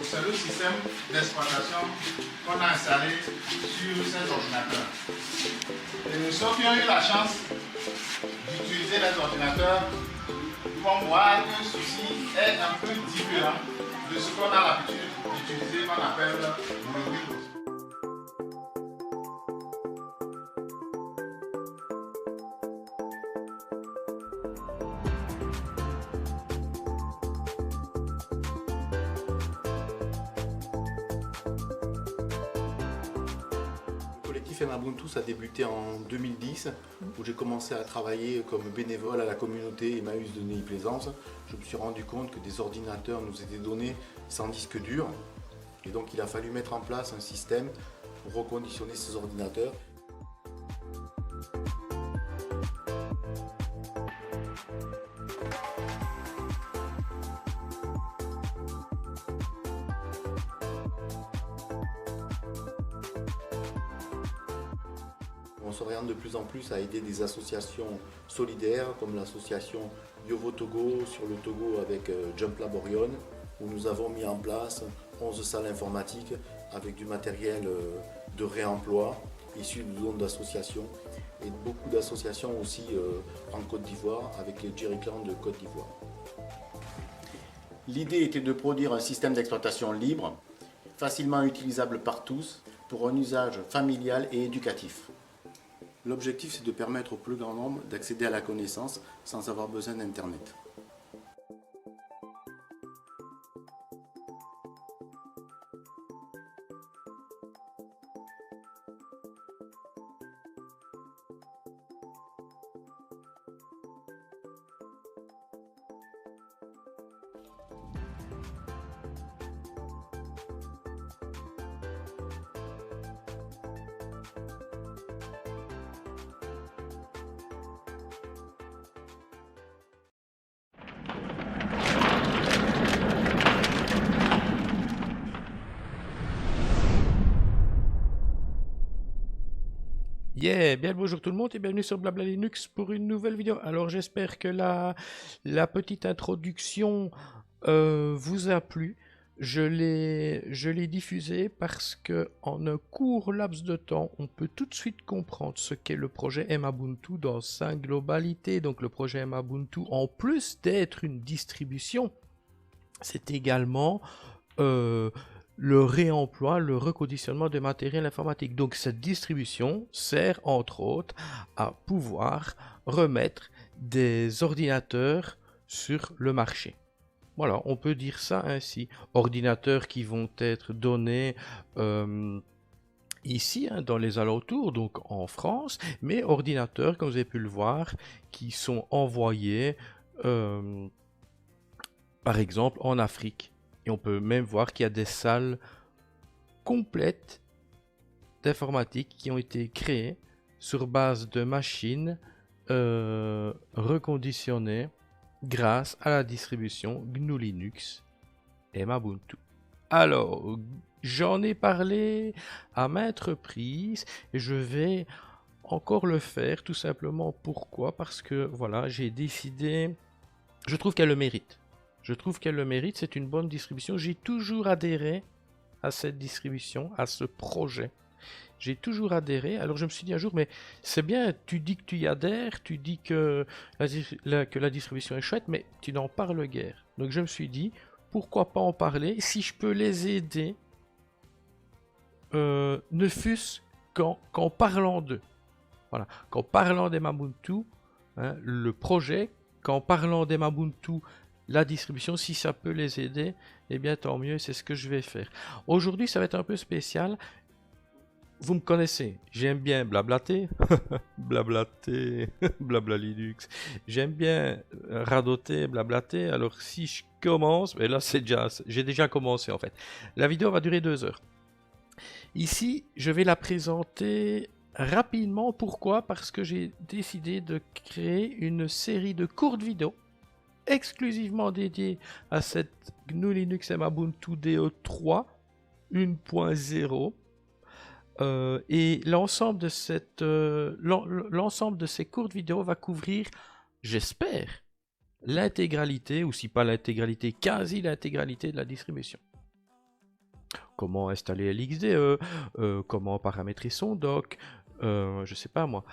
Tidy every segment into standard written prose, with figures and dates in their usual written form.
c'est le système d'exploitation qu'on a installé sur ces ordinateurs. Et ceux qui ont eu la chance d'utiliser les ordinateurs vont voir que ceci est un peu différent de ce qu'on a l'habitude d'utiliser, qu'on appelle le Windows. Le collectif Emabuntu, ça a débuté en 2010, où j'ai commencé à travailler comme bénévole à la communauté Emmaüs de Neuilly-Plaisance. Je me suis rendu compte que des ordinateurs nous étaient donnés sans disque dur, et donc il a fallu mettre en place un système pour reconditionner ces ordinateurs. On s'oriente de plus en plus à aider des associations solidaires comme l'association Yovo Togo sur le Togo avec Jump Lab Orion, où nous avons mis en place 11 salles informatiques avec du matériel de réemploi issu de dons d'associations, et beaucoup d'associations aussi en Côte d'Ivoire avec les Jerry Clans de Côte d'Ivoire. L'idée était de produire un système d'exploitation libre, facilement utilisable par tous, pour un usage familial et éducatif. L'objectif, c'est de permettre au plus grand nombre d'accéder à la connaissance sans avoir besoin d'Internet. Yeah, bien le bonjour tout le monde et bienvenue sur Blabla Linux pour une nouvelle vidéo. Alors j'espère que la petite introduction vous a plu. Je l'ai diffusée parce que en un court laps de temps, on peut tout de suite comprendre ce qu'est le projet Emabuntu dans sa globalité. Donc le projet Emabuntu, en plus d'être une distribution, c'est également le réemploi, le reconditionnement de matériel informatique. Donc cette distribution sert entre autres à pouvoir remettre des ordinateurs sur le marché. Voilà, on peut dire ça ainsi. Ordinateurs qui vont être donnés ici, dans les alentours, donc en France, mais ordinateurs, comme vous avez pu le voir, qui sont envoyés par exemple en Afrique. Et on peut même voir qu'il y a des salles complètes d'informatique qui ont été créées sur base de machines reconditionnées grâce à la distribution GNU Linux et Emabuntu. Alors, j'en ai parlé à maintes reprises et je vais encore le faire tout simplement. Pourquoi? Parce que voilà, j'ai décidé, je trouve qu'elle le mérite. Je trouve qu'elle le mérite, c'est une bonne distribution. J'ai toujours adhéré à cette distribution, à ce projet. J'ai toujours adhéré. Alors je me suis dit un jour, mais c'est bien, tu dis que tu y adhères, tu dis que la distribution est chouette, mais tu n'en parles guère. Donc je me suis dit, pourquoi pas en parler si je peux les aider, ne fût-ce qu'en parlant d'eux. Voilà, qu'en parlant d'Emabuntu, hein, le projet, qu'en parlant d'Emabuntu, la distribution, si ça peut les aider, eh bien tant mieux, c'est ce que je vais faire. Aujourd'hui, ça va être un peu spécial. Vous me connaissez, j'aime bien blablater, blablater, blabla Linux. J'aime bien radoter, blablater. Alors si je commence, et là j'ai déjà commencé en fait. La vidéo va durer 2 heures. Ici, je vais la présenter rapidement. Pourquoi? Parce que j'ai décidé de créer une série de courtes vidéos exclusivement dédié à cette GNU Linux Emabuntu DE3 1.0 et l'ensemble de ces courtes vidéos va couvrir, j'espère, l'intégralité, ou si pas l'intégralité, quasi l'intégralité de la distribution. comment installer LXDE, comment paramétrer son dock, je sais pas moi,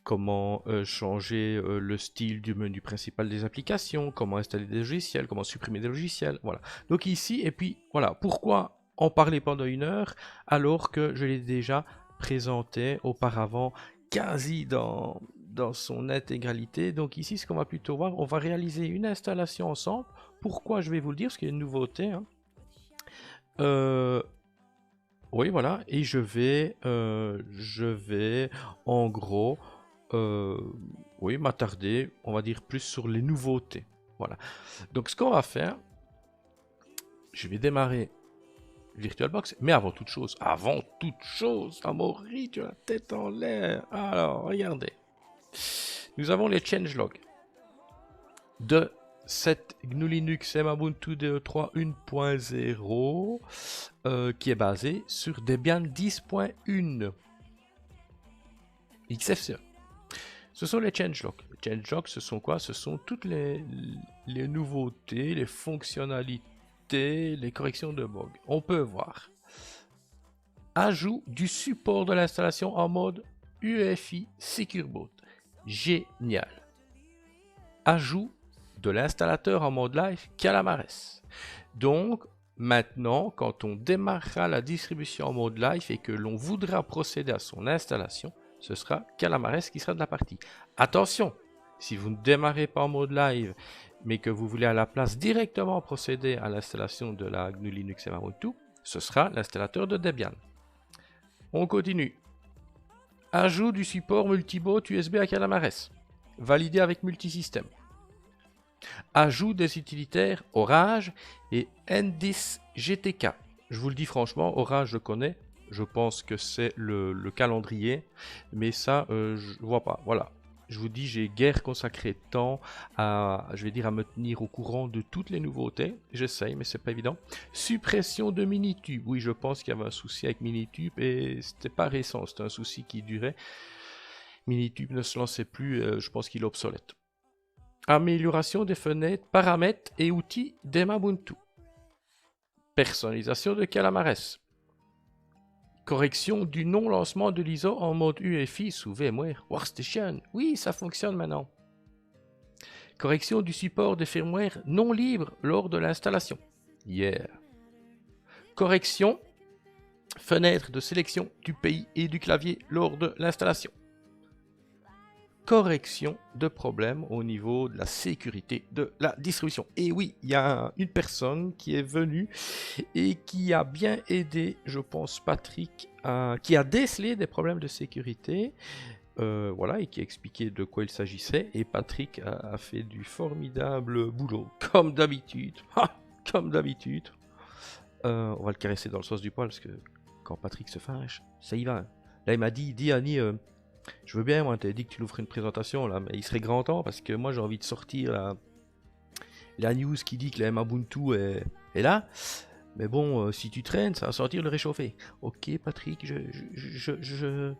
comment changer le style du menu principal des applications, comment installer des logiciels, comment supprimer des logiciels, voilà. Donc ici, et puis voilà, pourquoi en parler pendant 1 heure alors que je l'ai déjà présenté auparavant quasi dans son intégralité. Donc ici, ce qu'on va plutôt voir, on va réaliser une installation ensemble. Pourquoi je vais vous le dire, parce qu'il y a une nouveauté, hein. Oui, voilà, et je vais en gros, oui, m'attarder, on va dire, plus sur les nouveautés. Voilà. Donc, ce qu'on va faire, je vais démarrer VirtualBox, mais avant toute chose, Amaury, tu as la tête en l'air. Alors, regardez. Nous avons les changelogs de cette GNU Linux Ubuntu DE3 1.0 qui est basé sur Debian 10.1 XFCE. Ce sont les changelogs. Les changelogs, ce sont quoi? Ce sont toutes les nouveautés, les fonctionnalités, les corrections de bugs. On peut voir ajout du support de l'installation en mode UEFI Secure Boot. Génial. Ajout de l'installateur en mode live Calamares. Donc, maintenant, quand on démarrera la distribution en mode live et que l'on voudra procéder à son installation, ce sera Calamares qui sera de la partie. Attention, si vous ne démarrez pas en mode live, mais que vous voulez à la place directement procéder à l'installation de la GNU Linux Ubuntu, ce sera l'installateur de Debian. On continue. Ajout du support multiboot USB à Calamares. Validé avec multisystème. Ajout des utilitaires Orage et N10 GTK. Je vous le dis franchement, Orage je connais. Je pense que c'est le calendrier. Mais ça, je vois pas. Voilà. Je vous dis, j'ai guère consacré de temps à, je vais dire, à me tenir au courant de toutes les nouveautés. J'essaye, mais c'est pas évident. Suppression de Minitube. Oui, je pense qu'il y avait un souci avec Minitube et c'était pas récent. C'était un souci qui durait. Minitube ne se lançait plus. Je pense qu'il est obsolète. Amélioration des fenêtres, paramètres et outils d'Ubuntu. Personnalisation de Calamares. Correction du non-lancement de l'ISO en mode UEFI sous VMware Workstation. Oui, ça fonctionne maintenant. Correction du support des firmware non libres lors de l'installation. Yeah. Correction fenêtre de sélection du pays et du clavier lors de l'installation. Correction de problèmes au niveau de la sécurité de la distribution. Et oui, il y a une personne qui est venue et qui a bien aidé, je pense, Patrick, qui a décelé des problèmes de sécurité, voilà, et qui a expliqué de quoi il s'agissait. Et Patrick a fait du formidable boulot, comme d'habitude. Comme d'habitude. On va le caresser dans le sens du poil, parce que quand Patrick se fâche, ça y va. Là, il m'a dit Annie... je veux bien, moi, t'as dit que tu nous ferais une présentation, là, mais il serait grand temps, parce que moi, j'ai envie de sortir la news qui dit que la Ubuntu est là. Mais bon, si tu traînes, ça va sortir le réchauffé. Ok, Patrick, je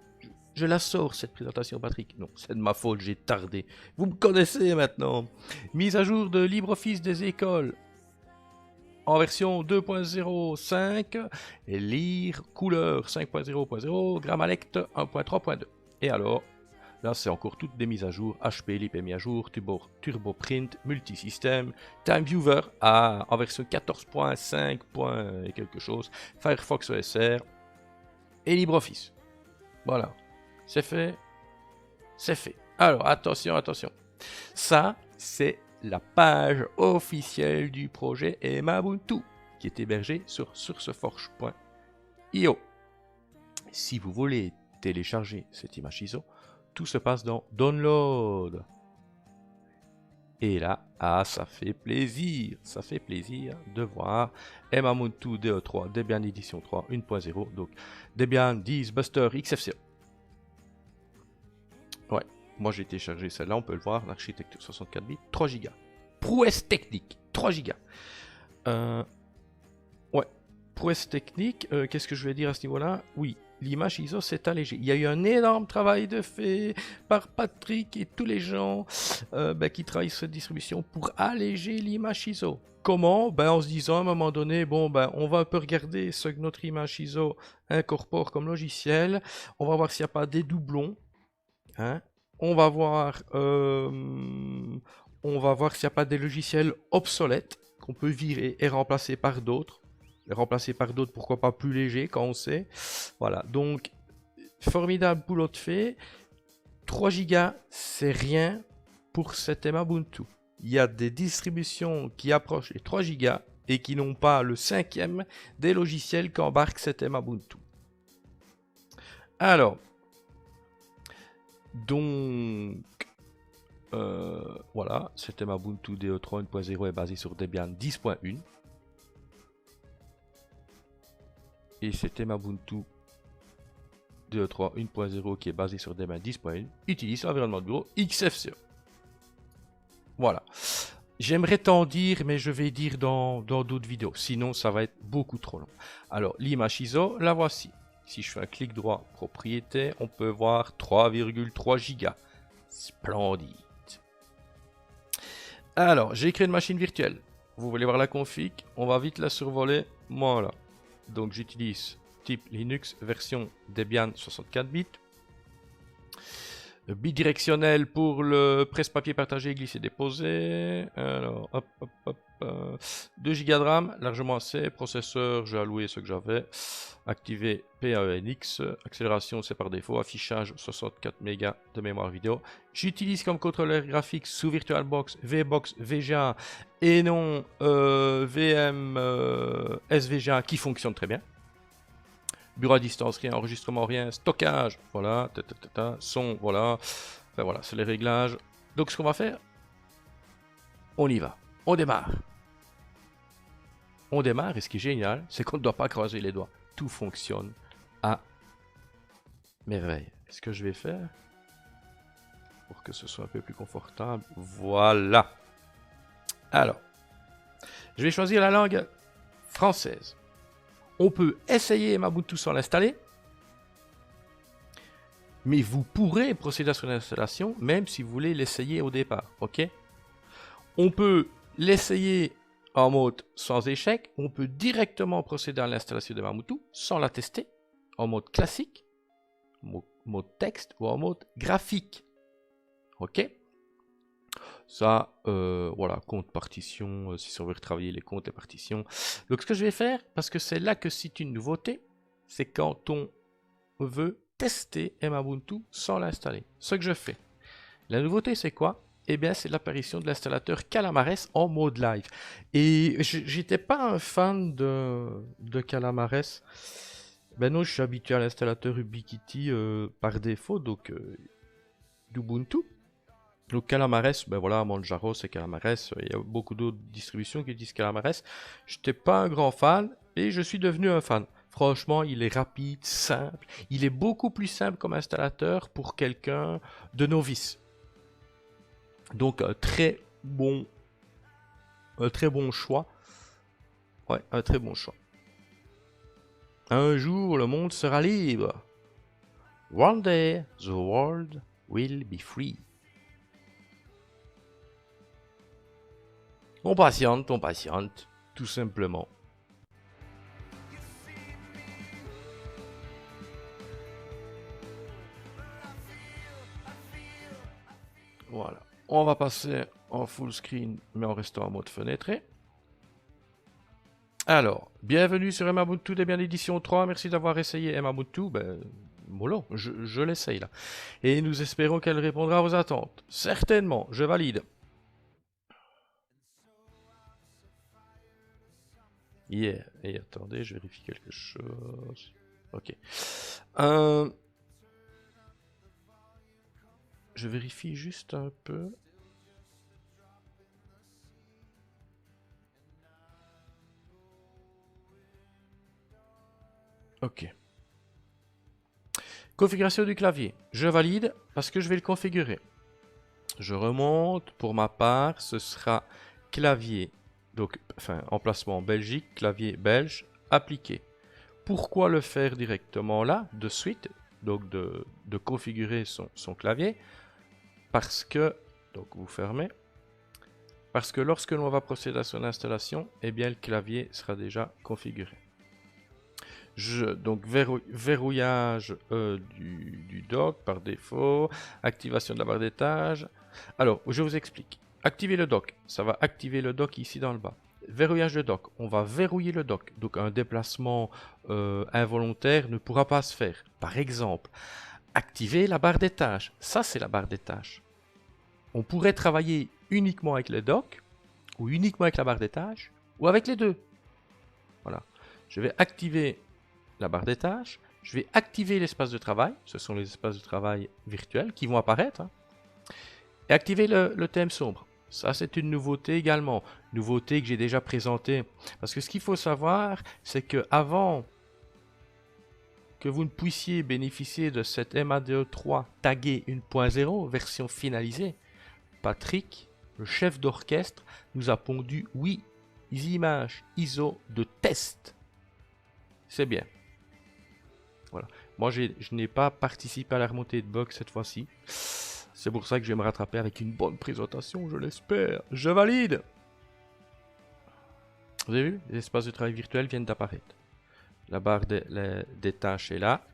la sors, cette présentation, Patrick. Non, c'est de ma faute, j'ai tardé. Vous me connaissez maintenant. Mise à jour de LibreOffice des écoles. En version 2.05, et lire couleur 5.0.0, Grammalect 1.3.2. Et alors, là c'est encore toutes des mises à jour, HP Lip est mis à jour, TurboPrint, Multisystème, TimeViewer en version 14.5. Et quelque chose, Firefox OSR et LibreOffice. Voilà, c'est fait, c'est fait. Alors attention, ça c'est la page officielle du projet Ubuntu qui est hébergée sur sourceforge.io. Si vous voulez télécharger cette image ISO, tout se passe dans Download. Et là, ça fait plaisir de voir Ubuntu DE3, Debian Edition 3 1.0, donc Debian 10 Buster XFCE. Ouais, moi j'ai téléchargé celle-là, on peut le voir, l'architecture 64 bits, 3 Go. Prouesse technique, 3 Go. Ouais, prouesse technique, qu'est-ce que je vais dire à ce niveau-là? Oui, l'image ISO s'est allégée. Il y a eu un énorme travail de fait par Patrick et tous les gens qui travaillent sur cette distribution pour alléger l'image ISO. Comment? En se disant à un moment donné, bon, on va un peu regarder ce que notre image ISO incorpore comme logiciel. On va voir s'il n'y a pas des doublons. Hein? On va voir s'il n'y a pas des logiciels obsolètes qu'on peut virer et remplacer par d'autres. Remplacer par d'autres, pourquoi pas plus légers quand on sait. Voilà, donc formidable boulot de fait. 3 Go, c'est rien pour cet Ubuntu. Il y a des distributions qui approchent les 3 Go et qui n'ont pas le 5e des logiciels qu'embarque cet Ubuntu. Alors, donc, voilà, cet Ubuntu DE3 1.0 est basé sur Debian 10.1. Et cet Ubuntu DE3 1.0 qui est basé sur Debian 10.1 utilise l'environnement de bureau XFCE. Voilà. J'aimerais t'en dire, mais je vais dire dans d'autres vidéos. Sinon, ça va être beaucoup trop long. Alors, l'image ISO, la voici. Si je fais un clic droit, propriété, on peut voir 3,3 Go. Splendide. Alors, j'ai créé une machine virtuelle. Vous voulez voir la config? On va vite la survoler. Voilà. Donc, j'utilise type Linux, version Debian 64 bits. Bidirectionnel pour le presse-papier partagé, glisser, déposer. Alors, hop, hop, hop. 2 Go de RAM, largement assez. Processeur, j'ai alloué ce que j'avais. Activer PAENX. Accélération, c'est par défaut. Affichage, 64 mégas de mémoire vidéo. J'utilise comme contrôleur graphique sous VirtualBox, VBox, VGA et non VM SVGA qui fonctionne très bien. Bureau à distance, rien, enregistrement, rien, stockage, voilà, son, voilà. Enfin voilà, c'est les réglages. Donc ce qu'on va faire, on y va, on démarre. On démarre et ce qui est génial, c'est qu'on ne doit pas croiser les doigts. Tout fonctionne à merveille. Ce que je vais faire, pour que ce soit un peu plus confortable, voilà. Alors, je vais choisir la langue française. On peut essayer Ubuntu sans l'installer, mais vous pourrez procéder à son installation même si vous voulez l'essayer au départ, ok? On peut l'essayer en mode sans échec, on peut directement procéder à l'installation de Ubuntu sans la tester, en mode classique, mode texte ou en mode graphique, ok? Ça, voilà, compte partition, si on veut retravailler les comptes et partitions. Donc ce que je vais faire, parce que c'est là que c'est une nouveauté, c'est quand on veut tester Ubuntu sans l'installer. Ce que je fais. La nouveauté, c'est quoi? Eh bien, c'est l'apparition de l'installateur Calamares en mode live. Et j'étais pas un fan de Calamares. Ben non, je suis habitué à l'installateur Ubiquiti par défaut, donc d'Ubuntu. Donc Calamares, ben voilà, Manjaro c'est Calamares, il y a beaucoup d'autres distributions qui utilisent Calamares. Je n'étais pas un grand fan et je suis devenu un fan. Franchement, il est rapide, simple, il est beaucoup plus simple comme installateur pour quelqu'un de novice. Donc un très bon choix. Ouais, un très bon choix. Un jour, le monde sera libre. One day, the world will be free. On patiente, tout simplement. Voilà. On va passer en full screen, mais en restant en mode fenêtré. Alors, bienvenue sur Ubuntu Debian édition 3. Merci d'avoir essayé Ubuntu. Ben, mollo, je l'essaye là. Et nous espérons qu'elle répondra à vos attentes. Certainement, je valide. Yeah. Et attendez, je vérifie quelque chose. Ok. Je vérifie juste un peu. Ok. Configuration du clavier. Je valide parce que je vais le configurer. Je remonte. Pour ma part, ce sera clavier. Donc, enfin, emplacement Belgique, clavier belge, appliquer. Pourquoi le faire directement là, de suite, donc de configurer son clavier? Parce que, donc vous fermez, parce que lorsque l'on va procéder à son installation, eh bien le clavier sera déjà configuré. Donc verrouillage du dock par défaut, activation de la barre d'étage. Alors, je vous explique. Activer le dock, ça va activer le dock ici dans le bas. Verrouillage de dock, on va verrouiller le dock. Donc un déplacement involontaire ne pourra pas se faire. Par exemple, activer la barre d'étage. Ça, c'est la barre d'étage. On pourrait travailler uniquement avec le dock, ou uniquement avec la barre d'étage, ou avec les deux. Voilà. Je vais activer la barre d'étage. Je vais activer l'espace de travail. Ce sont les espaces de travail virtuels qui vont apparaître. Hein. Et activer le thème sombre. Ça, c'est une nouveauté également. Nouveauté que j'ai déjà présentée. Parce que ce qu'il faut savoir, c'est que avant que vous ne puissiez bénéficier de cette MADE3 taguée 1.0, version finalisée, Patrick, le chef d'orchestre, nous a pondu 8 images ISO de test. C'est bien. Voilà. Moi, je n'ai pas participé à la remontée de bugs cette fois-ci. C'est pour ça que je vais me rattraper avec une bonne présentation, je l'espère. Je valide. Vous avez vu? Les espaces de travail virtuels viennent d'apparaître. La barre des tâches est là.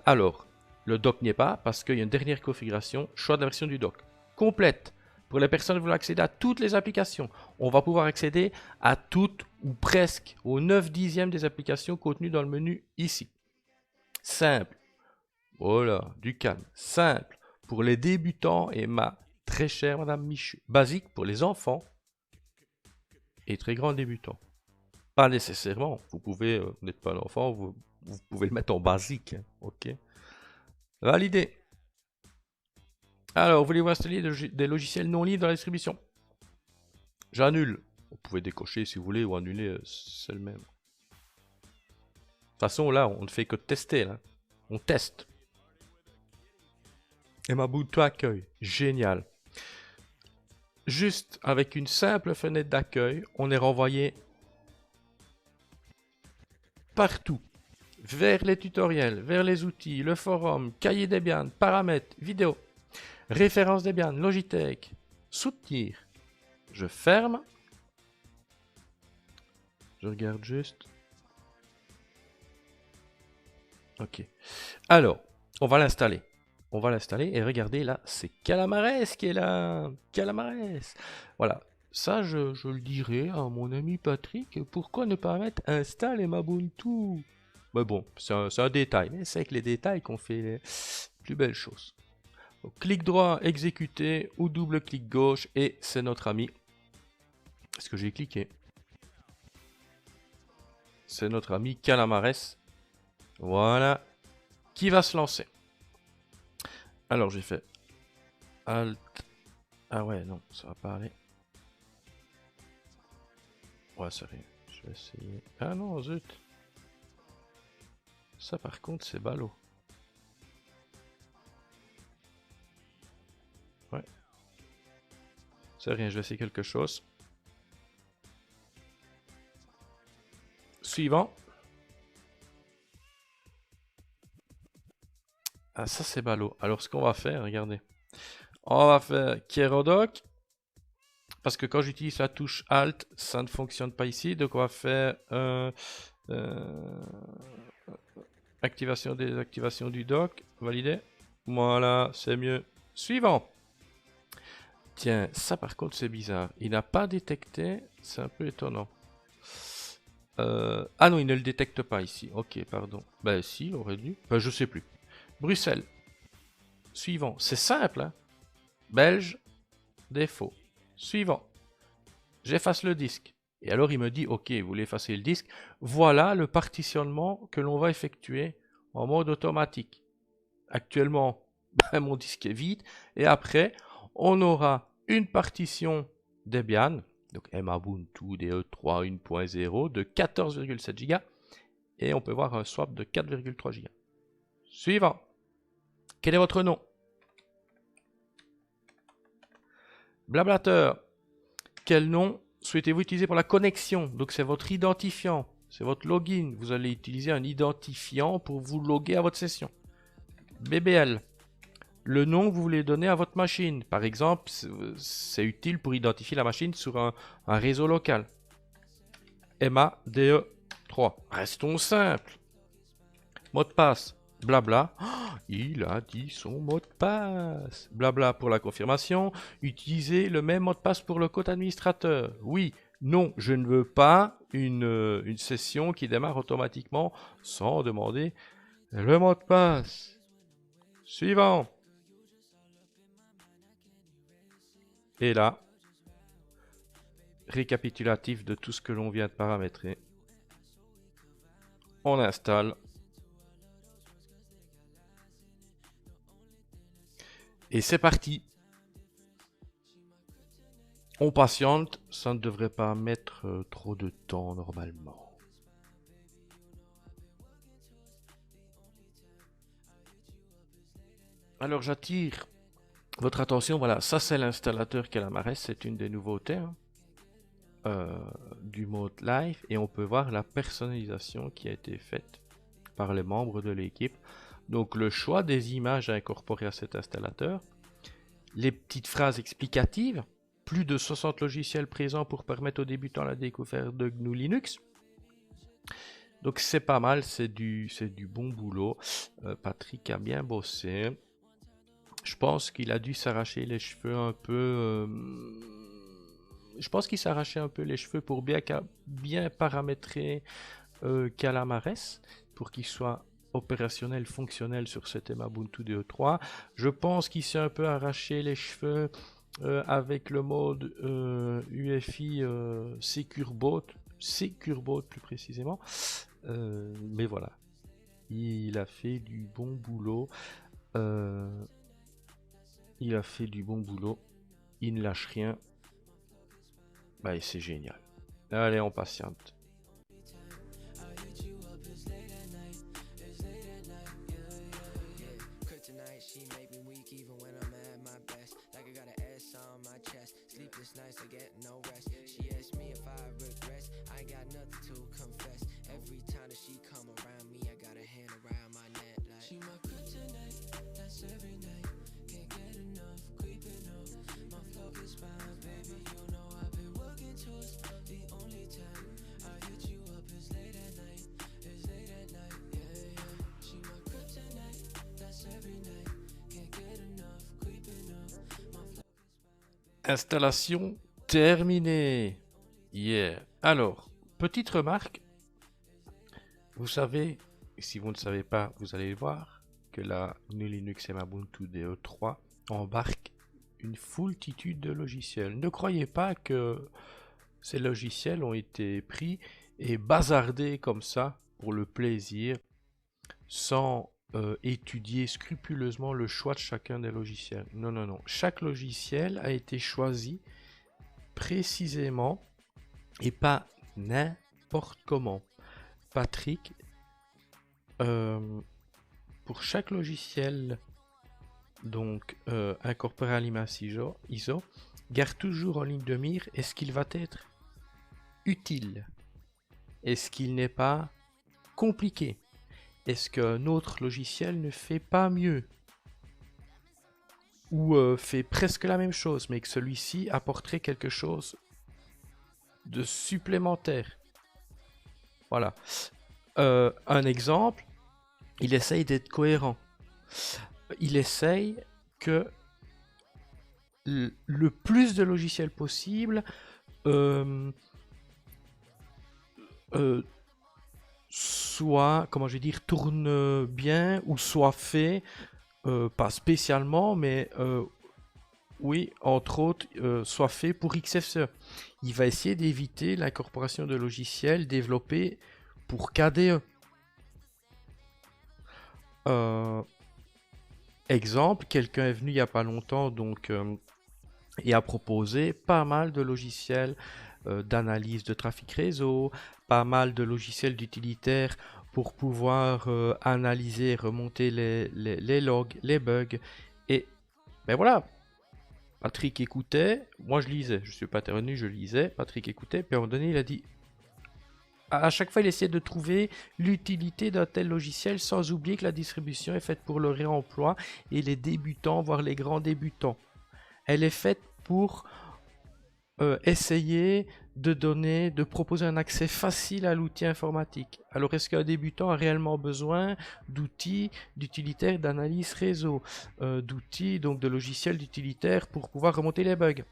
Alors, le dock n'y est pas parce qu'il y a une dernière configuration. Choix de la version du dock. Complète. Pour les personnes qui veulent accéder à toutes les applications, on va pouvoir accéder à toutes ou presque aux 9/10 des applications contenues dans le menu ici. Simple. Voilà, du calme. Simple. Pour les débutants et ma très chère Madame Michu. Basique pour les enfants et très grands débutants. Pas nécessairement. Vous pouvez, vous n'êtes pas un enfant, vous pouvez le mettre en basique. Hein, ok. Validé. Alors, voulez-vous installer des logiciels non libres dans la distribution? J'annule. Vous pouvez décocher si vous voulez ou annuler, c'est le même. De toute façon, là, on ne fait que tester. Là. On teste. Et Mabuntu accueil. Génial. Juste avec une simple fenêtre d'accueil, on est renvoyé partout. Vers les tutoriels, vers les outils, le forum, cahier Debian, paramètres, vidéo, référence Debian, Logitech, soutenir. Je ferme. Je regarde juste. Ok. Alors, on va l'installer. On va l'installer et regardez là, c'est Calamares qui est là. Calamares. Voilà. Ça, je le dirai à mon ami Patrick. Pourquoi ne pas mettre install et Mabuntu? Mais bon, c'est un détail. Mais c'est avec les détails qu'on fait les plus belles choses. Donc, clic droit, exécuter ou double clic gauche et c'est notre ami. Est-ce que j'ai cliqué? C'est notre ami Calamares. Voilà. Qui va se lancer. Alors j'ai fait Alt. Ah ouais, non, ça va pas aller. Ouais, c'est rien. Je vais essayer. Ah non, zut. Ça par contre, c'est ballot. Ouais. C'est rien, je vais essayer quelque chose. Suivant. Ah, ça c'est ballot. Alors ce qu'on va faire, regardez. On va faire Kierodoc. Parce que quand j'utilise la touche Alt, ça ne fonctionne pas ici. Donc on va faire activation, désactivation du dock. Validé. Voilà, c'est mieux. Suivant. Tiens, ça par contre c'est bizarre. Il n'a pas détecté. C'est un peu étonnant. Ah non, il ne le détecte pas ici. Ok, pardon. Ben si, il aurait dû. Ben, je sais plus. Bruxelles. Suivant. C'est simple, hein. Belge. Défaut. Suivant. J'efface le disque. Et alors il me dit, ok, vous voulez effacer le disque. Voilà le partitionnement que l'on va effectuer en mode automatique. Actuellement, ben, mon disque est vide. Et après, on aura une partition Debian, donc Mabuntu DE3 1.0 de 14,7 Go. Et on peut voir un swap de 4,3 Go. Suivant. Quel est votre nom? Blablateur. Quel nom souhaitez-vous utiliser pour la connexion? Donc c'est votre identifiant. c'est votre login. Vous allez utiliser un identifiant pour vous loguer à votre session. BBL. Le nom que vous voulez donner à votre machine. Par exemple, c'est utile pour identifier la machine sur un réseau local. MADE3. Restons simples. Mot de passe. Blabla. Oh, il a dit son mot de passe. Blabla pour la confirmation. Utilisez le même mot de passe pour le compte administrateur. Oui. Non, je ne veux pas une session qui démarre automatiquement sans demander le mot de passe. Suivant. Et là, récapitulatif de tout ce que l'on vient de paramétrer. On installe. Et c'est parti. On patiente, ça ne devrait pas mettre trop de temps normalement. Alors j'attire votre attention, voilà, ça c'est l'installateur Calamares, c'est une des nouveautés du mode live et on peut voir la personnalisation qui a été faite par les membres de l'équipe. Donc le choix des images à incorporer à cet installateur, les petites phrases explicatives, plus de 60 logiciels présents pour permettre aux débutants la découverte de GNU Linux. Donc c'est pas mal, c'est du bon boulot. Patrick a bien bossé. Je pense qu'il a dû s'arracher les cheveux un peu. Je pense qu'il s'arrachait un peu les cheveux pour bien paramétrer Calamares pour qu'il soit opérationnel, fonctionnel sur ce thème Ubuntu DE3. Je pense qu'il s'est un peu arraché les cheveux avec le mode UEFI Secure Boot plus précisément. Mais voilà, il a fait du bon boulot. Il ne lâche rien. Bah, et c'est génial. Allez, on patiente. Installation terminée. Yeah. Alors, petite remarque. Vous savez, si vous ne savez pas, vous allez voir que la GNU Linux et Ubuntu DE3 embarque une foultitude de logiciels. Ne croyez pas que ces logiciels ont été pris et bazardés comme ça pour le plaisir, sans étudier scrupuleusement le choix de chacun des logiciels. Non, non, non. Chaque logiciel a été choisi précisément et pas n'importe comment. Patrick, pour chaque logiciel donc incorporé à l'image ISO, garde toujours en ligne de mire, est-ce qu'il va être utile? Est-ce qu'il n'est pas compliqué? Est-ce qu'un autre logiciel ne fait pas mieux? Ou fait presque la même chose, mais que celui-ci apporterait quelque chose de supplémentaire? Voilà. Un exemple, il essaye d'être cohérent. Il essaye que le plus de logiciels possible soit, comment je vais dire, tourne bien ou soit fait, pas spécialement, mais oui, entre autres, soit fait pour XFCE. Il va essayer d'éviter l'incorporation de logiciels développés pour KDE. Exemple, quelqu'un est venu il n'y a pas longtemps donc, et a proposé pas mal de logiciels d'analyse de trafic réseau, pas mal de logiciels d'utilitaires pour pouvoir analyser, remonter les logs, les bugs. Et ben voilà, Patrick écoutait, moi je lisais, je ne suis pas intervenu, je lisais, Patrick écoutait, puis à un moment donné il a dit à chaque fois, il essaie de trouver l'utilité d'un tel logiciel sans oublier que la distribution est faite pour le réemploi et les débutants, voire les grands débutants. Elle est faite pour essayer de proposer un accès facile à l'outil informatique. Alors, est-ce qu'un débutant a réellement besoin d'outils, d'utilitaires d'analyse réseau, d'outils, donc de logiciels d'utilitaires pour pouvoir remonter les bugs?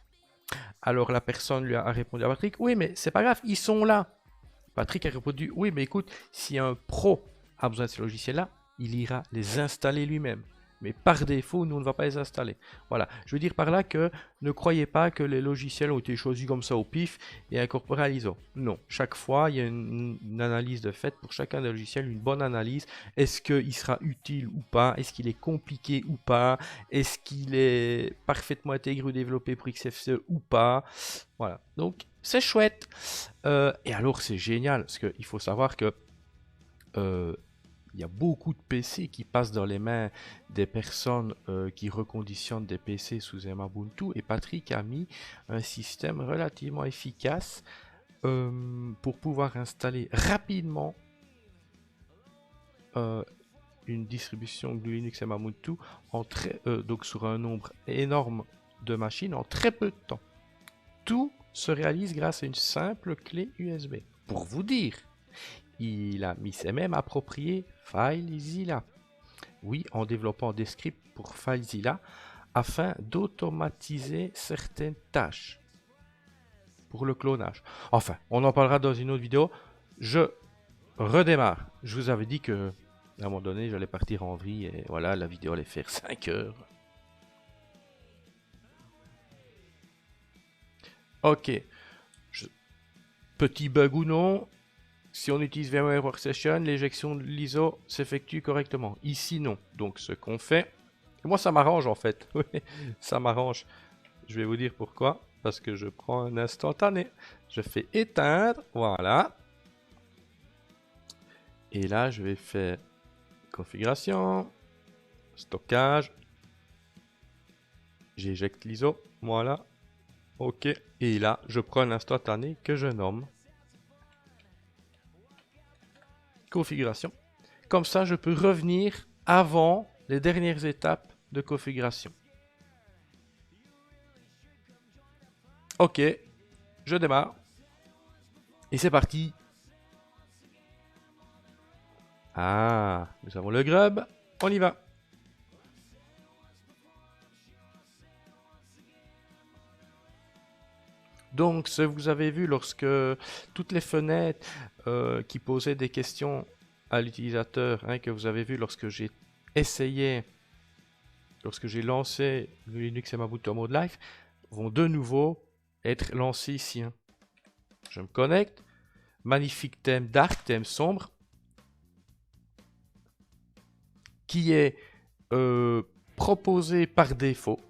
Alors, la personne lui a répondu à Patrick, oui, mais c'est pas grave, ils sont là. Patrick a répondu, oui, mais écoute, si un pro a besoin de ces logiciels-là, il ira les installer lui-même. Mais par défaut, nous, on ne va pas les installer. Voilà, je veux dire par là que ne croyez pas que les logiciels ont été choisis comme ça au pif et incorporés à l'ISO. Non, chaque fois, il y a une analyse de fait pour chacun des logiciels, une bonne analyse. Est-ce qu'il sera utile ou pas? Est-ce qu'il est compliqué ou pas? Est-ce qu'il est parfaitement intégré ou développé pour XFCE ou pas? Voilà, donc c'est chouette. Et alors, c'est génial, parce qu'il faut savoir que il y a beaucoup de PC qui passent dans les mains des personnes qui reconditionnent des PC sous Ubuntu, et Patrick a mis un système relativement efficace pour pouvoir installer rapidement une distribution GNU Linux Ubuntu donc sur un nombre énorme de machines en très peu de temps. Tout se réalise grâce à une simple clé USB. Pour vous dire, il s'est même approprié FileZilla. Oui, en développant des scripts pour FileZilla afin d'automatiser certaines tâches pour le clonage. Enfin, on en parlera dans une autre vidéo. Je redémarre. Je vous avais dit que à un moment donné, j'allais partir en vrille et voilà, la vidéo allait faire 5 heures. Ok. Petit bug ou non, si on utilise VMware Workstation, l'éjection de l'ISO s'effectue correctement. Ici, non. Donc, ce qu'on fait... Moi, ça m'arrange, en fait. Oui, ça m'arrange. Je vais vous dire pourquoi. Parce que je prends un instantané. Je fais éteindre. Voilà. Et là, je vais faire configuration, stockage. J'éjecte l'ISO. Voilà. OK. Et là, je prends un instantané que je nomme configuration. Comme ça, je peux revenir avant les dernières étapes de configuration. OK. Je démarre. Et c'est parti. Ah, nous avons le grub. On y va. Donc, ce que vous avez vu lorsque toutes les fenêtres qui posaient des questions à l'utilisateur, hein, que vous avez vu lorsque j'ai essayé, lorsque j'ai lancé le Linux Ubuntu en mode live, vont de nouveau être lancés ici. Hein. Je me connecte. Magnifique thème dark, thème sombre, qui est proposé par défaut,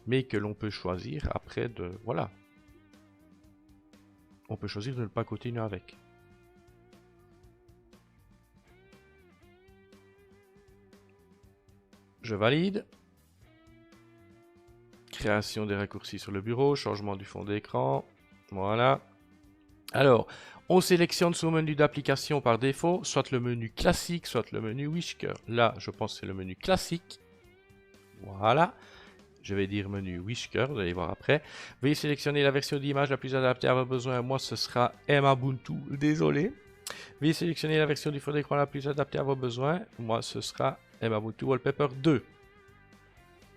mais que l'on peut choisir après de... Voilà. On peut choisir de ne pas continuer avec. Je valide. Création des raccourcis sur le bureau, changement du fond d'écran. Voilà. Alors, on sélectionne son menu d'application par défaut, soit le menu classique, soit le menu Whisker. Là, je pense que c'est le menu classique. Voilà. Je vais dire menu Whisker, vous allez voir après. Veuillez sélectionner la version d'image la plus adaptée à vos besoins. Moi, ce sera Ubuntu. Désolé. Veuillez sélectionner la version du fond d'écran la plus adaptée à vos besoins. Moi, ce sera Ubuntu Wallpaper 2.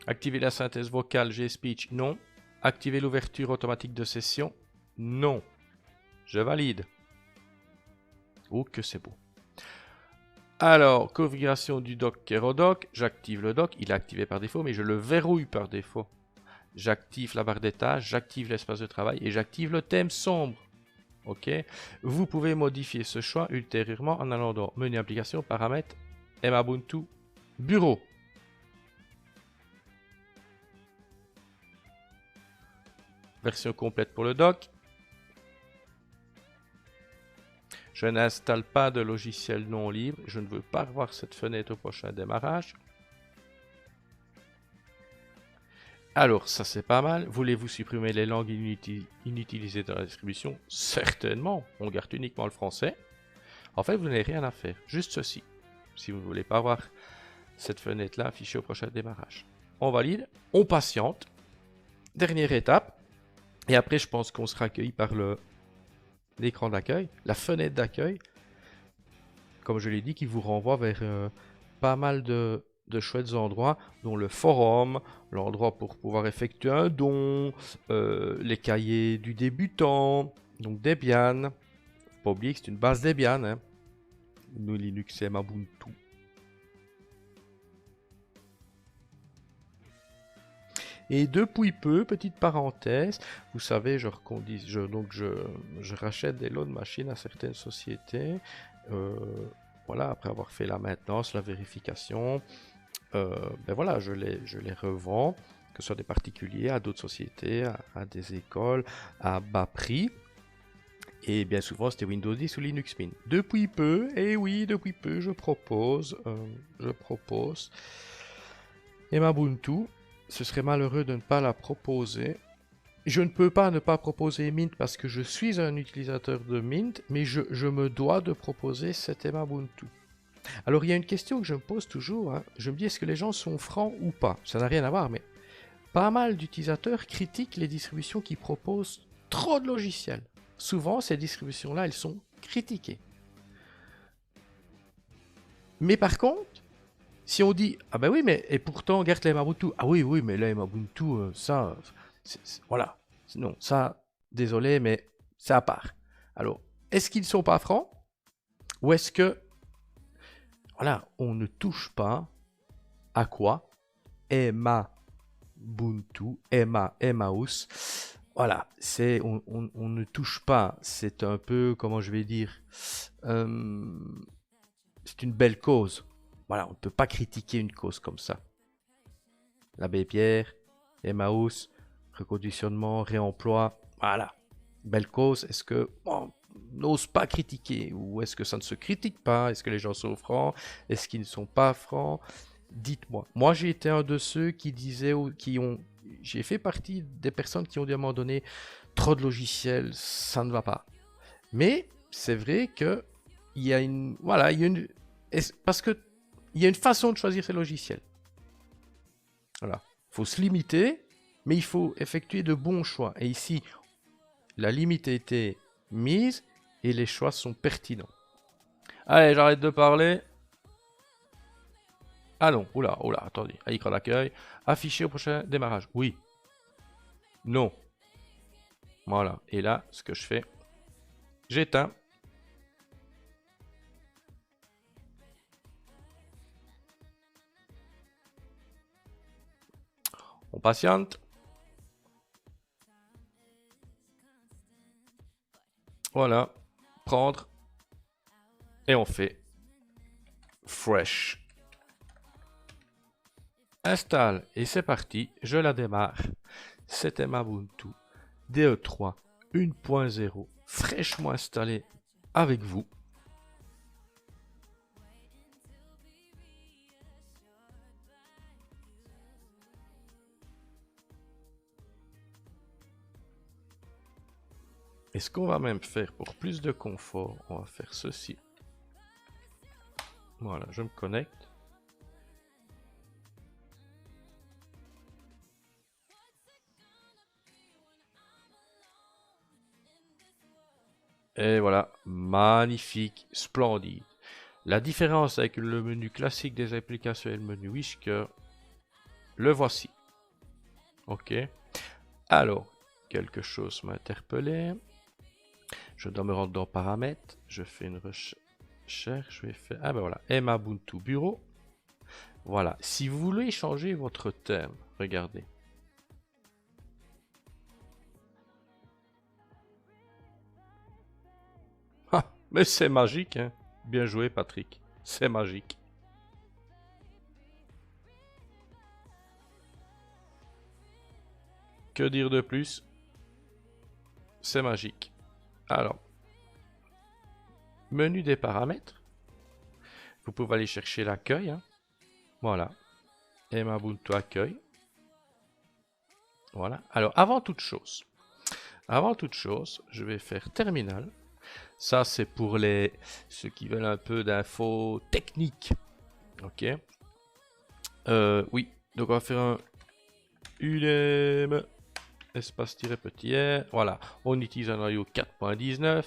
Activer la synthèse vocale G-Speech, non. Activer l'ouverture automatique de session, non. Je valide. Oh, que c'est beau. Alors, configuration du dock Kerodoc. J'active le dock. Il est activé par défaut, mais je le verrouille par défaut. J'active la barre des tâches, j'active l'espace de travail et j'active le thème sombre. OK. Vous pouvez modifier ce choix ultérieurement en allant dans menu application, paramètres, Ubuntu, bureau. Version complète pour le dock. Je n'installe pas de logiciel non libre. Je ne veux pas revoir cette fenêtre au prochain démarrage. Alors, ça c'est pas mal. Voulez-vous supprimer les langues inutilisées dans la distribution? Certainement. On garde uniquement le français. En fait, vous n'avez rien à faire. Juste ceci. Si vous ne voulez pas avoir cette fenêtre-là affichée au prochain démarrage. On valide. On patiente. Dernière étape. Et après, je pense qu'on sera accueilli par l'écran d'accueil, la fenêtre d'accueil. Comme je l'ai dit, qui vous renvoie vers pas mal de chouettes endroits, dont le forum, l'endroit pour pouvoir effectuer un don, les cahiers du débutant, donc Debian. Faut pas oublier que c'est une base Debian. Hein. Nous, Linux, c'est Ubuntu. Et depuis peu, petite parenthèse, vous savez, je rachète des lots de machines à certaines sociétés. Voilà, après avoir fait la maintenance, la vérification, ben voilà, je les revends, que ce soit des particuliers, à d'autres sociétés, à des écoles, à bas prix. Et bien souvent, c'était Windows 10 ou Linux Mint. Depuis peu, et oui, depuis peu, je propose Ubuntu. Ce serait malheureux de ne pas la proposer. Je ne peux pas ne pas proposer Mint parce que je suis un utilisateur de Mint, mais je me dois de proposer cet Ubuntu. Alors il y a une question que je me pose toujours, hein. Je me dis est-ce que les gens sont francs ou pas? Ça n'a rien à voir, mais pas mal d'utilisateurs critiquent les distributions qui proposent trop de logiciels. Souvent ces distributions-là, elles sont critiquées. Mais par contre, si on dit, ah ben oui, mais et pourtant, regarde les Ubuntu. Ah oui, oui, mais les Ubuntu, ça, voilà. Non, ça, désolé, mais c'est à part. Alors, est-ce qu'ils ne sont pas francs? Ou est-ce que, voilà, on ne touche pas à quoi? Ubuntu, Emmaus. Voilà, on ne touche pas. C'est un peu, comment je vais dire, c'est une belle cause. Voilà, on ne peut pas critiquer une cause comme ça. L'abbé Pierre, Emmaüs, reconditionnement, réemploi, voilà. Belle cause, est-ce que on n'ose pas critiquer? Ou est-ce que ça ne se critique pas? Est-ce que les gens sont francs? Est-ce qu'ils ne sont pas francs? Dites-moi. Moi, j'ai été un de ceux qui disaient, j'ai fait partie des personnes qui ont dit à un moment donné, trop de logiciels, ça ne va pas. Mais c'est vrai que il y a une, voilà, parce que il y a une façon de choisir ces logiciels. Voilà. Il faut se limiter, mais il faut effectuer de bons choix. Et ici, la limite a été mise et les choix sont pertinents. Allez, j'arrête de parler. Ah non, oula, attendez. Écran d'accueil. Affiché au prochain démarrage. Oui. Non. Voilà. Et là, ce que je fais, j'éteins. On patiente. Voilà. Prendre. Et on fait fresh. Installe. Et c'est parti. Je la démarre. C'était ma Ubuntu DE3 1.0. Fraîchement installé avec vous. Et ce qu'on va même faire pour plus de confort, on va faire ceci. Voilà, je me connecte. Et voilà, magnifique, splendide. La différence avec le menu classique des applications et le menu Whisker, le voici. Ok. Alors, quelque chose m'a interpellé. Je dois me rendre dans paramètres. Je fais une recherche. Je vais faire. Ah ben voilà. Ubuntu Bureau. Voilà. Si vous voulez changer votre thème, regardez. Ah, mais c'est magique, hein. Bien joué, Patrick. C'est magique. Que dire de plus? C'est magique. Alors, menu des paramètres. Vous pouvez aller chercher l'accueil. Hein. Voilà. Ubuntu accueil. Voilà. Alors, avant toute chose, je vais faire terminal. Ça, c'est pour ceux qui veulent un peu d'infos techniques. Ok. Oui. Donc, on va faire un ulm espace-petit r. Voilà. On utilise un noyau 4.19.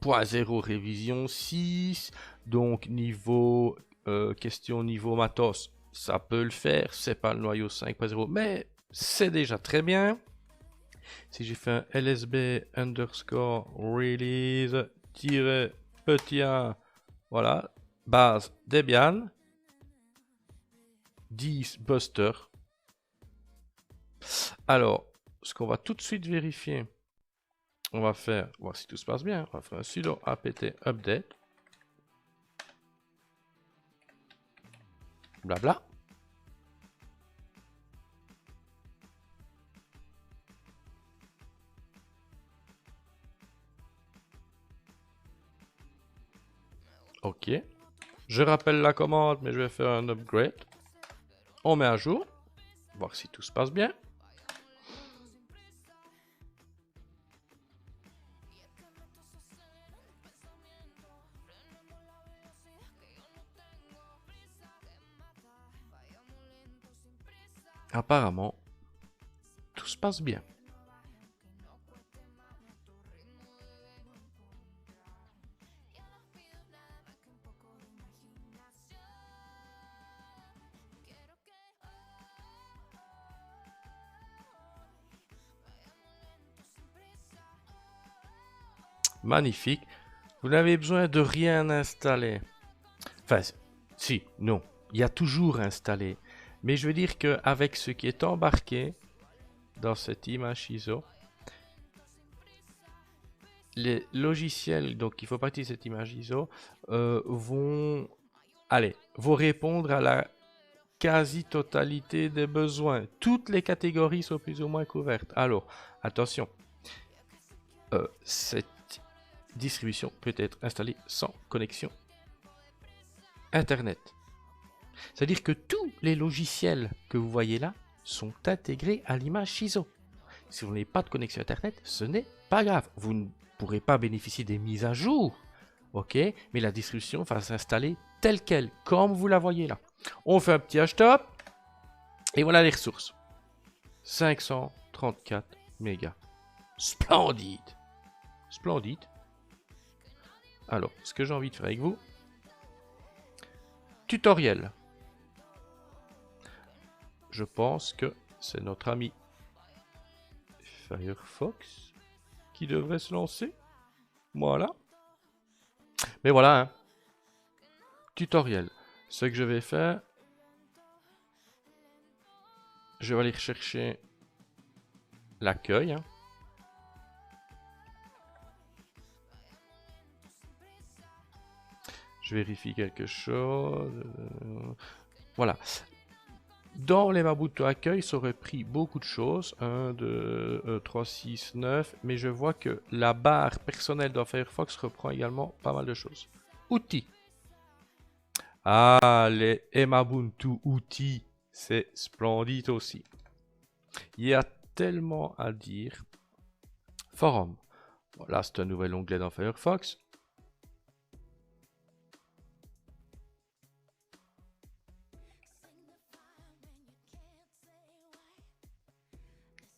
0.0 révision 6. Donc, niveau question niveau matos, ça peut le faire. C'est pas le noyau 5.0, mais c'est déjà très bien. Si j'ai fait un lsb underscore release petit 1, voilà, base Debian 10 buster. Alors, ce qu'on va tout de suite vérifier, on va faire, voir si tout se passe bien, on va faire un sudo apt update, blabla. Ok. Je rappelle la commande, mais je vais faire un upgrade. On met à jour. Voir si tout se passe bien. Apparemment, tout se passe bien. Magnifique. Vous n'avez besoin de rien installer. Enfin, si, non. Il y a toujours installé. Mais je veux dire qu'avec ce qui est embarqué dans cette image ISO, les logiciels donc qui font partie de cette image ISO vont répondre à la quasi-totalité des besoins. Toutes les catégories sont plus ou moins couvertes. Alors, attention, cette distribution peut être installée sans connexion Internet. C'est-à-dire que tous les logiciels que vous voyez là sont intégrés à l'image ISO. Si vous n'avez pas de connexion Internet, ce n'est pas grave. Vous ne pourrez pas bénéficier des mises à jour, ok, mais la distribution va s'installer telle qu'elle, comme vous la voyez là. On fait un petit htop, et voilà les ressources. 534 mégas. Splendide. Splendide. Alors, ce que j'ai envie de faire avec vous, tutoriel. Je pense que c'est notre ami Firefox qui devrait se lancer. Voilà. Mais voilà, hein. Tutoriel. Ce que je vais faire, je vais aller rechercher l'accueil. Hein. Je vérifie quelque chose. Voilà. Dans les Mabuto accueil, ça aurait pris beaucoup de choses. 1, 2, 3, 6, 9. Mais je vois que la barre personnelle dans Firefox reprend également pas mal de choses. Outils. Ah, les Emabuntu outils, c'est splendide aussi. Il y a tellement à dire. Forum. Voilà, c'est un nouvel onglet dans Firefox.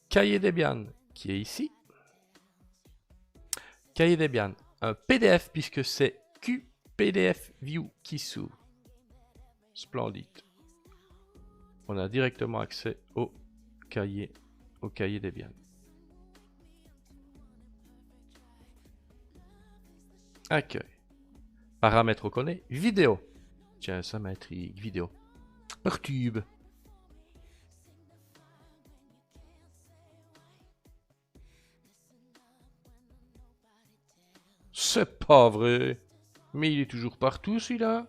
Cahier Debian, qui est ici. Cahier Debian, un PDF puisque c'est QPDF View qui s'ouvre. Splendide. On a directement accès au cahier Debian. Accueil. Paramètres reconnais. Vidéo. Tiens, ça m'intrigue. Vidéo. Perturbe. C'est pas vrai. Mais il est toujours partout celui-là.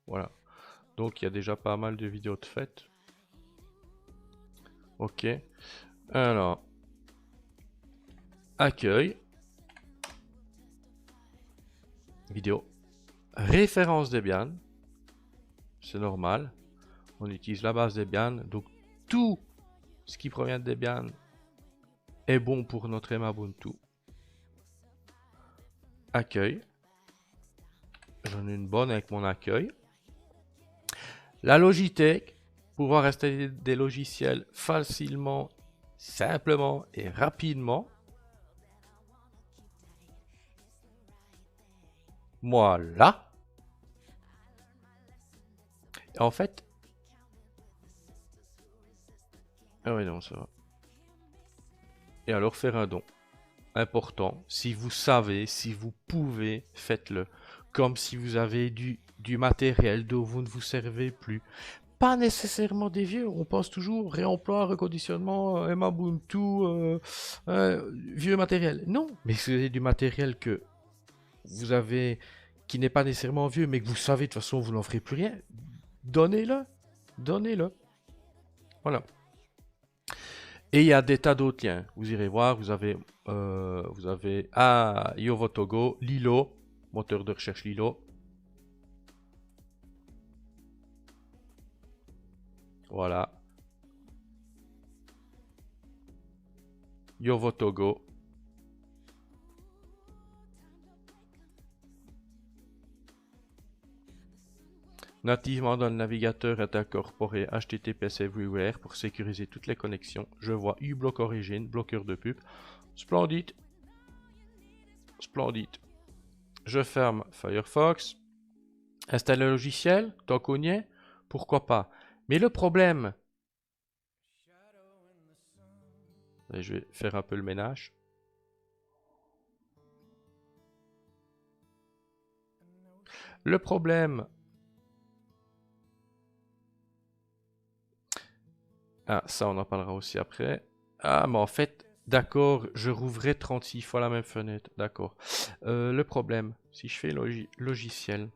Voilà. Donc il y a déjà pas mal de vidéos de fête. Ok. Alors. Accueil. Vidéo. Référence Debian. C'est normal. On utilise la base Debian. Donc tout ce qui provient de Debian est bon pour notre Ubuntu. Accueil. J'en ai une bonne avec mon accueil. La Logitech, pouvoir installer des logiciels facilement, simplement et rapidement. Voilà. Et en fait... Ah oui, non, ça va. Et alors faire un don. Important. Si vous savez, si vous pouvez, faites-le. Comme si vous avez du matériel dont vous ne vous servez plus. Pas nécessairement des vieux. On pense toujours réemploi, reconditionnement, Ubuntu, vieux matériel. Non, mais si vous avez du matériel que vous avez, qui n'est pas nécessairement vieux, mais que vous savez de toute façon vous n'en ferez plus rien, donnez-le. Donnez-le. Voilà. Et il y a des tas d'autres liens. Vous irez voir, vous avez Yovotogo, Lilo, moteur de recherche Lilo. Voilà. Yovotogo. Nativement dans le navigateur est incorporé HTTPS Everywhere pour sécuriser toutes les connexions. Je vois uBlock Origin, bloqueur de pub. Splendide. Splendide. Je ferme Firefox. Installer le logiciel, tant qu'on y est, pourquoi pas. Mais le problème... Et je vais faire un peu le ménage. Le problème... Ah, ça on en parlera aussi après. Ah, mais en fait, d'accord, je rouvrais 36 fois la même fenêtre. D'accord. Le problème, si je fais logiciel...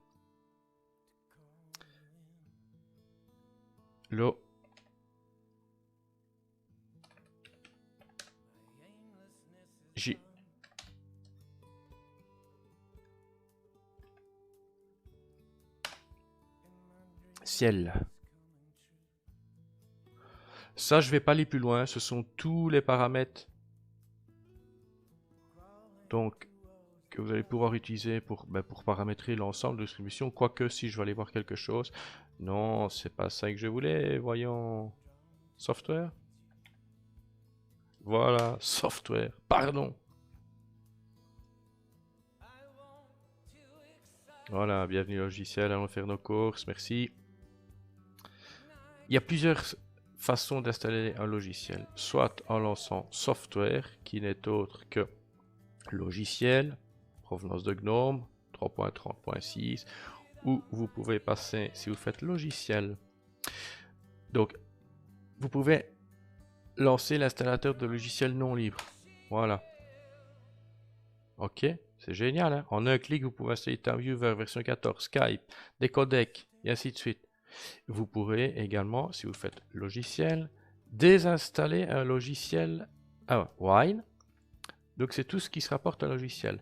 Ciel. Ça, je vais pas aller plus loin. Ce sont tous les paramètres donc que vous allez pouvoir utiliser pour paramétrer l'ensemble de distribution. Quoique, si je vais aller voir quelque chose, non, c'est pas ça que je voulais. Voyons, software. Voilà, software. Pardon. Voilà, bienvenue logiciel. Allons faire nos courses. Merci. Il y a plusieurs façon d'installer un logiciel, soit en lançant software qui n'est autre que logiciel, provenance de GNOME 3.30.6, ou vous pouvez passer, si vous faites logiciel, donc vous pouvez lancer l'installateur de logiciels non libres. Voilà. Ok, c'est génial, hein? En un clic vous pouvez installer TeamViewer version 14, Skype, des codecs et ainsi de suite. Vous pourrez également, si vous faites logiciel, désinstaller un logiciel Wine. Donc c'est tout ce qui se rapporte à un logiciel.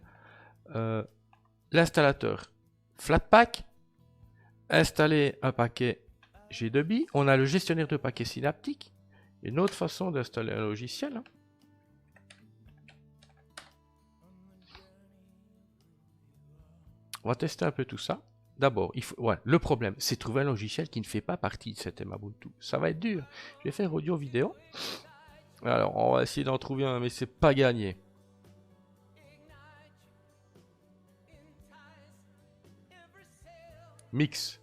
L'installateur Flatpak, installer un paquet G2B. On a le gestionnaire de paquets synaptique. Une autre façon d'installer un logiciel. On va tester un peu tout ça. D'abord, le problème, c'est trouver un logiciel qui ne fait pas partie de cet Ubuntu. Ça va être dur. Je vais faire audio-vidéo. Alors, on va essayer d'en trouver un, mais c'est pas gagné. Mix.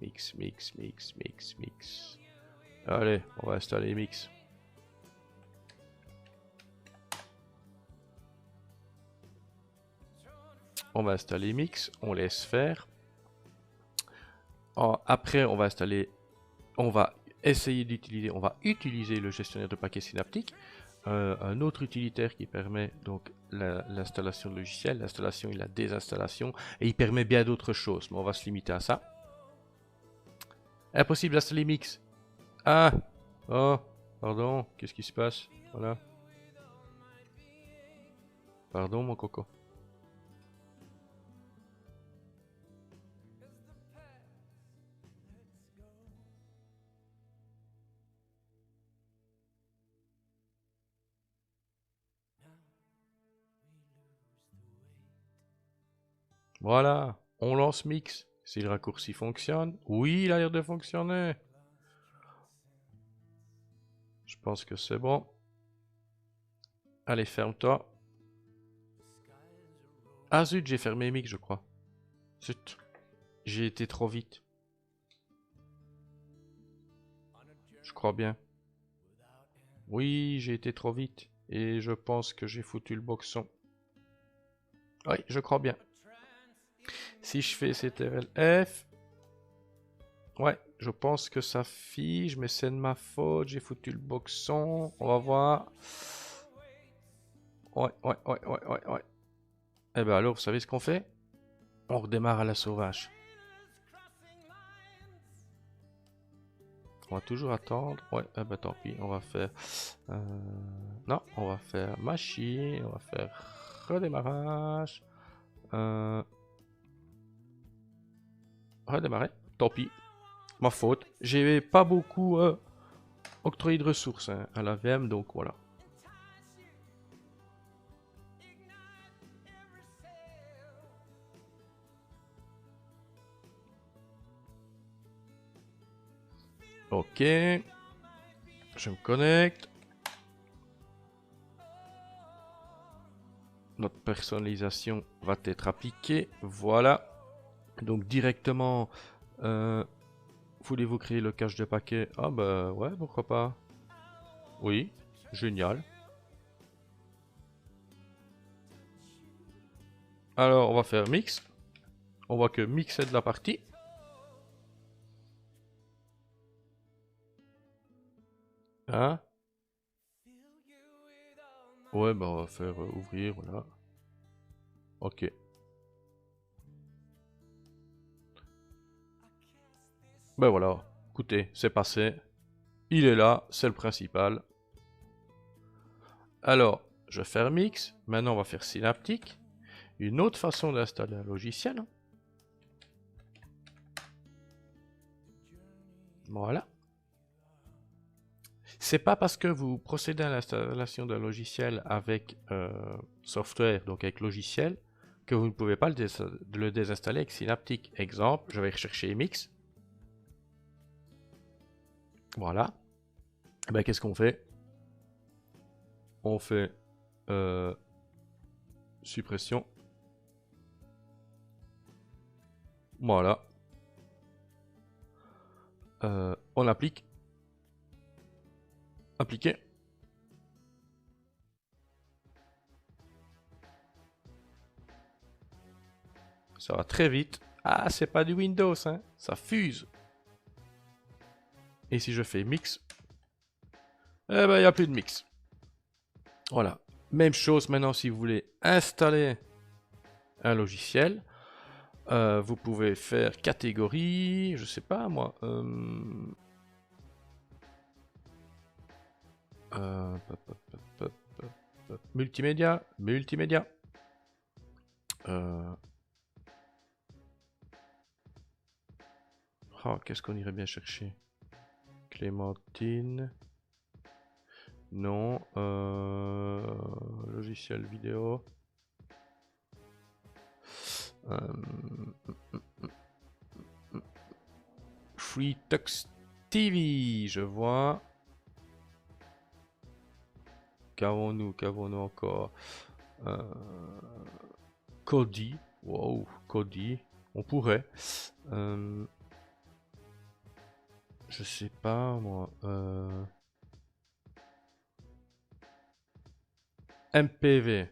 Mix. Allez, on va installer Mix. On va installer Mix, on laisse faire. Après, on va essayer d'utiliser, on va utiliser le gestionnaire de paquets synaptique, un autre utilitaire qui permet donc l'installation de logiciels, l'installation et la désinstallation, et il permet bien d'autres choses, mais on va se limiter à ça. Impossible d'installer Mix. Ah, oh, pardon, qu'est-ce qui se passe? Voilà. Pardon, mon coco. Voilà, on lance mix. Si le raccourci fonctionne, oui, il a l'air de fonctionner. Je pense que c'est bon. Allez, ferme-toi. Ah zut, j'ai fermé mix, je crois. Zut, j'ai été trop vite. Je crois bien. Oui, j'ai été trop vite. Et je pense que j'ai foutu le boxon. Oui, je crois bien. Si je fais CTRL-F... Ouais, je pense que ça fige, mais c'est de ma faute. J'ai foutu le boxon. On va voir. Ouais. Eh ben alors, vous savez ce qu'on fait? On redémarre à la sauvage. On va toujours attendre. Ouais, eh ben tant pis, on va faire... Non, on va faire machine, on va faire redémarrage. Redémarrer, tant pis. Ma faute. J'ai pas beaucoup octroyé de ressources hein, à la VM, donc voilà. Ok. Je me connecte. Notre personnalisation va être appliquée. Voilà. Donc directement, voulez-vous créer le cache de paquets? Ah bah ouais, pourquoi pas. Oui, génial. Alors on va faire mix. On voit que mix est de la partie. Hein? Ouais, bah on va faire ouvrir, voilà. Ok. Ben voilà, écoutez, c'est passé. Il est là, c'est le principal. Alors, je vais faire mix. Maintenant, on va faire synaptique. Une autre façon d'installer un logiciel. Voilà. C'est pas parce que vous procédez à l'installation d'un logiciel avec software, donc avec logiciel, que vous ne pouvez pas le désinstaller avec synaptique. Exemple, je vais rechercher mix. Voilà. Ben, qu'est-ce qu'on fait? On fait suppression. Voilà. On applique. Appliquer. Ça va très vite. Ah, c'est pas du Windows, hein. Ça fuse. Et si je fais mix, eh ben, il n'y a plus de mix. Voilà. Même chose maintenant si vous voulez installer un logiciel. Vous pouvez faire catégorie, je sais pas moi. Multimédia. Oh, qu'est-ce qu'on irait bien chercher? Clémentine. Non. Logiciel vidéo. FreeTux TV, je vois. Qu'avons-nous encore? Kodi. Wow, Kodi. On pourrait. Je sais pas moi. MPV.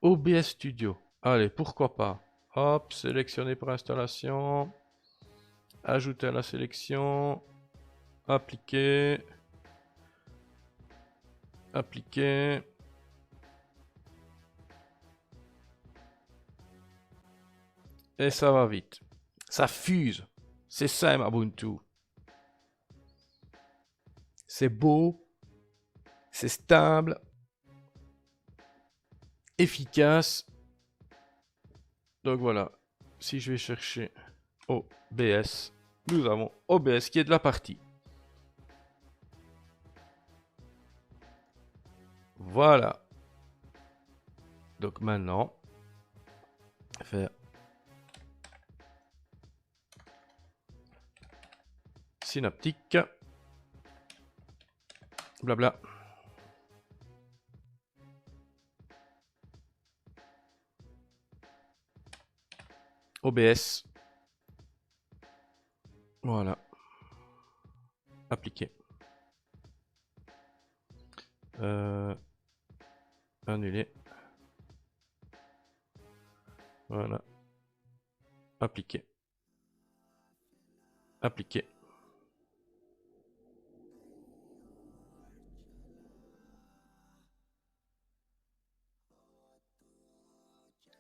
OBS Studio. Allez, pourquoi pas. Hop, sélectionner pour installation. Ajouter à la sélection. Appliquer. Appliquer. Et ça va vite. Ça fuse. C'est ça, Ubuntu. C'est beau. C'est stable. Efficace. Donc voilà. Si je vais chercher OBS, nous avons OBS qui est de la partie. Voilà. Donc maintenant, faire synaptique. Blabla. OBS. Voilà. Appliquer. Annuler. Voilà. Appliquer. Appliquer.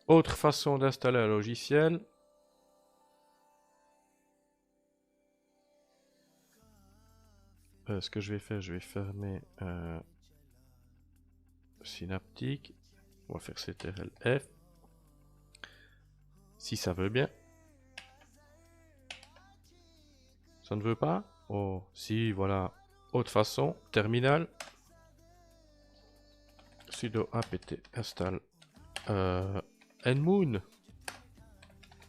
Autre façon d'installer un logiciel. Ce que je vais faire, je vais fermer Synaptique. On va faire CTRL-F. Si ça veut bien. Ça ne veut pas? Oh, si, voilà. Autre façon, terminal. Sudo apt install nmoon.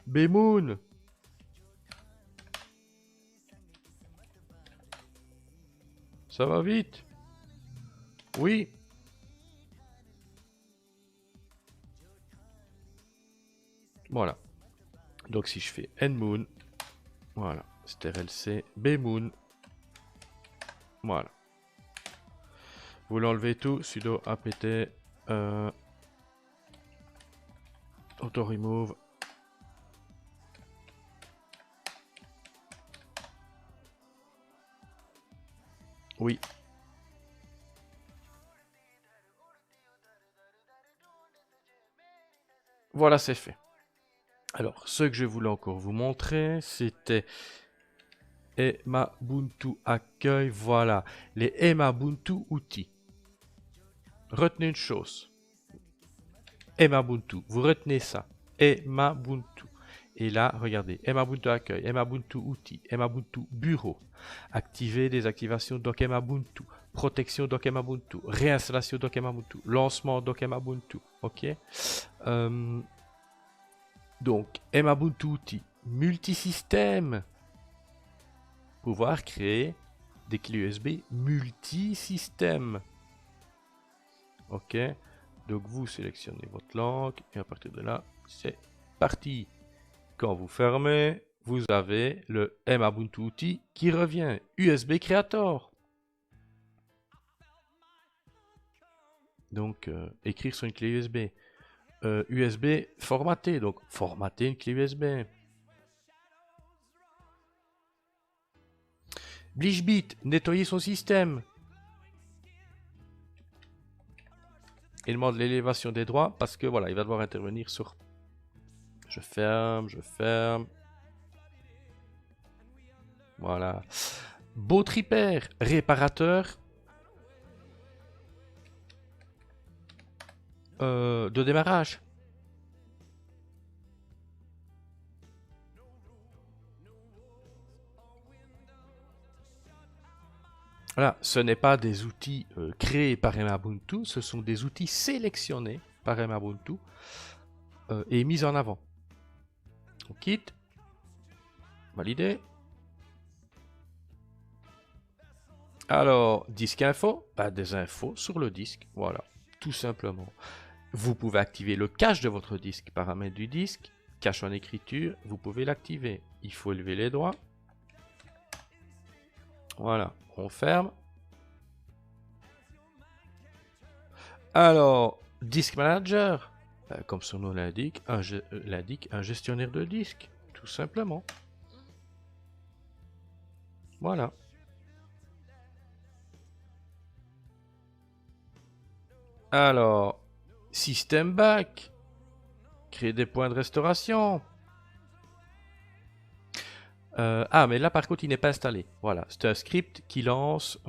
bmoon. Ça va vite? Oui. Voilà. Donc si je fais nmoon, voilà, strlc, bmoon, voilà. Vous l'enlevez tout, sudo apt auto remove. Oui. Voilà, c'est fait. Alors, ce que je voulais encore vous montrer, c'était Emabuntu accueil. Voilà, les Emabuntu outils. Retenez une chose. Emabuntu, vous retenez ça. Emabuntu. Et là, regardez, Emabuntu accueil, Emabuntu outils, Emabuntu bureau. Activer des activations doc Emabuntu. Protection doc Emabuntu. Réinstallation doc Emabuntu. Lancement doc Emabuntu. Ok. Donc, Emabuntu outils. Multisystème. Pouvoir créer des clés USB multisystème. Ok. Donc, vous sélectionnez votre langue et à partir de là, c'est parti. Quand vous fermez, vous avez le Emabuntu outil qui revient. USB Creator. Donc, écrire sur une clé USB. USB formaté. Donc, formater une clé USB. BleachBit, nettoyer son système. Il demande l'élévation des droits parce que voilà, il va devoir intervenir sur... Je ferme, je ferme. Voilà. Beautriper, réparateur de démarrage. Voilà, ce n'est pas des outils créés par Emabuntu, ce sont des outils sélectionnés par Emabuntu et mis en avant. On quitte. Valider. Alors, disque info, bah, des infos sur le disque, voilà, tout simplement. Vous pouvez activer le cache de votre disque, paramètres du disque, cache en écriture, vous pouvez l'activer. Il faut élever les doigts. Voilà, on ferme. Alors, Disk Manager, comme son nom l'indique, un gestionnaire de disque, tout simplement. Voilà. Alors, System Back, créer des points de restauration. Ah, mais là par contre il n'est pas installé. Voilà, c'est un script qui lance.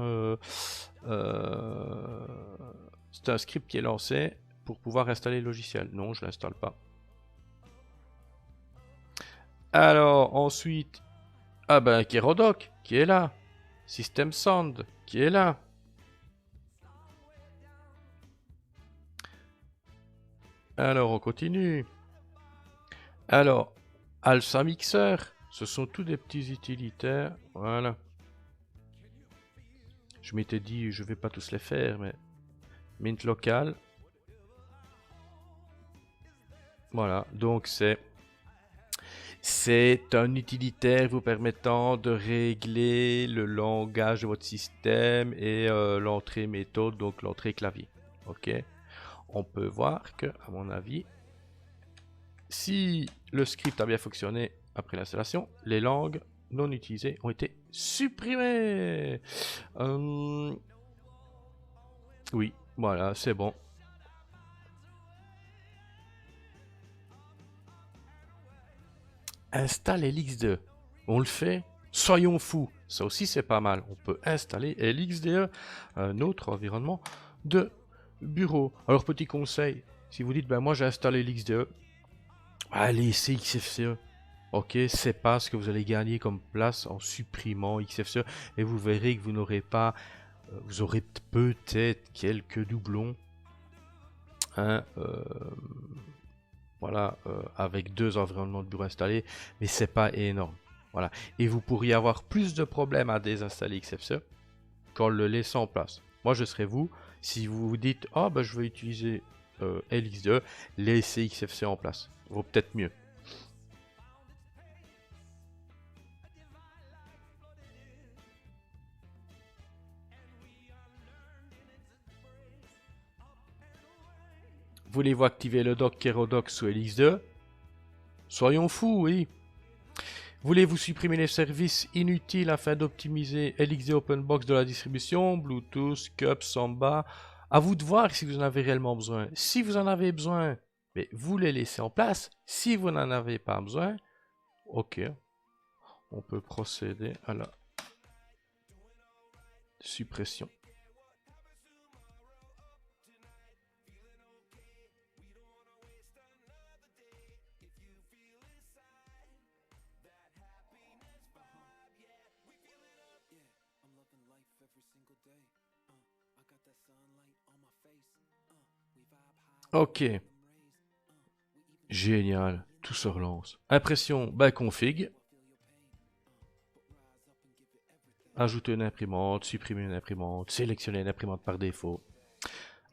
C'est un script qui est lancé pour pouvoir installer le logiciel. Non, je l'installe pas. Alors ensuite, ah ben Kerodoc qui est là, System Sound qui est là. Alors, on continue. Alors, Alsa Mixer, ce sont tous des petits utilitaires. Voilà. Je m'étais dit, je vais pas tous les faire, mais Mint local. Voilà, donc c'est un utilitaire vous permettant de régler le langage de votre système et l'entrée méthode, donc l'entrée clavier. Ok. On peut voir que, à mon avis, si le script a bien fonctionné après l'installation, les langues non utilisées ont été supprimées. Oui, voilà, c'est bon. Installe LX2. On le fait. Soyons fous. Ça aussi, c'est pas mal. On peut installer LXDE, un autre environnement de bureau. Alors, petit conseil, si vous dites, ben moi j'ai installé LXDE, allez, c'est XFCE. Ok, c'est pas ce que vous allez gagner comme place en supprimant XFCE. Et vous verrez que vous n'aurez pas, vous aurez peut-être quelques doublons. Hein, voilà, avec 2 environnements de bureau installés, mais c'est pas énorme. Voilà. Et vous pourriez avoir plus de problèmes à désinstaller XFCE qu'en le laissant en place. Moi, je serais vous, si vous vous dites, ah ben je vais utiliser LX2, laissez XFCE en place. Vaut peut-être mieux. Voulez-vous activer le dock Kerodoc sous LX2? Soyons fous, oui. Voulez-vous supprimer les services inutiles afin d'optimiser LXD OpenBox de la distribution, Bluetooth, Cup, Samba? À vous de voir si vous en avez réellement besoin. Si vous en avez besoin, mais vous les laissez en place. Si vous n'en avez pas besoin, ok, on peut procéder à la suppression. Ok. Génial. Tout se relance. Impression, bah config. Ajouter une imprimante, supprimer une imprimante, sélectionner une imprimante par défaut.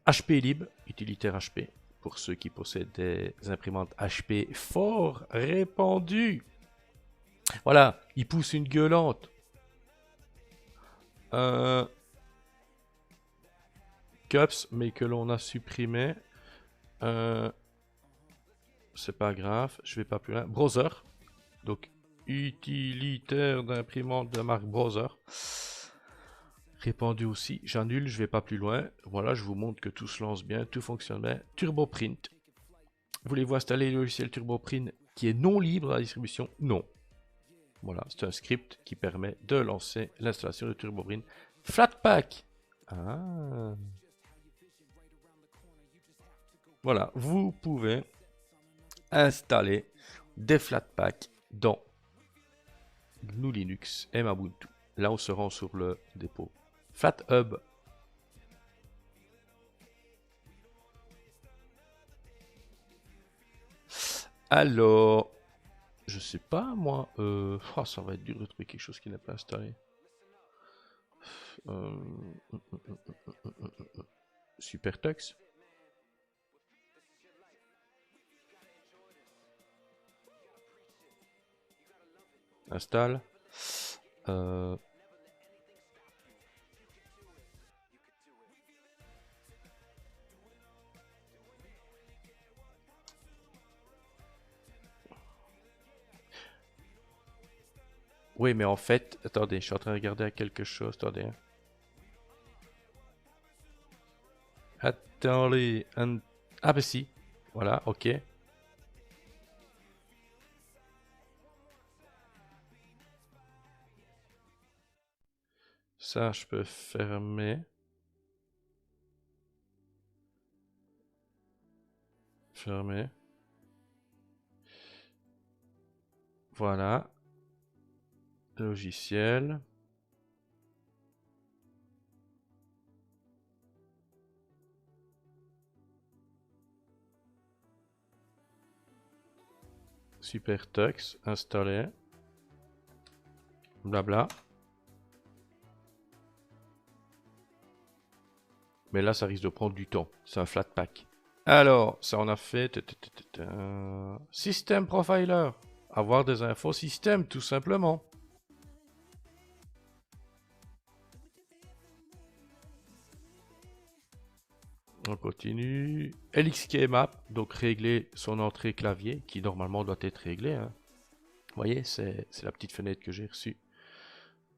HP Lib, utilitaire HP. Pour ceux qui possèdent des imprimantes HP fort répandues. Voilà, il pousse une gueulante. Cups, mais que l'on a supprimé. C'est pas grave, je vais pas plus loin. Browser. Donc, utilitaire d'imprimante de marque Browser. Répandu aussi. J'annule, je vais pas plus loin. Voilà, je vous montre que tout se lance bien, tout fonctionne bien. TurboPrint. Voulez-vous installer le logiciel TurboPrint qui est non libre à la distribution? Non. Voilà, c'est un script qui permet de lancer l'installation de TurboPrint. Flatpak. Ah. Voilà, vous pouvez installer des Flatpak dans GNU Linux et Ubuntu. Là, on se rend sur le dépôt FlatHub. Alors, je sais pas moi. Ça va être dur de trouver quelque chose qui n'est pas installé. SuperTux. Installe. Oui, mais en fait, attendez, je suis en train de regarder à quelque chose. Attendez. Attendez. Ah, bah si. Voilà, ok. Ça, je peux fermer. Fermer. Voilà. Logiciel. SuperTux, installé. Blabla. Mais là, ça risque de prendre du temps. C'est un flat pack. Alors, ça on a fait. System Profiler. Avoir des infos système, tout simplement. On continue. LXK Map, donc régler son entrée clavier, qui normalement doit être réglée. Hein. Vous voyez, c'est la petite fenêtre que j'ai reçue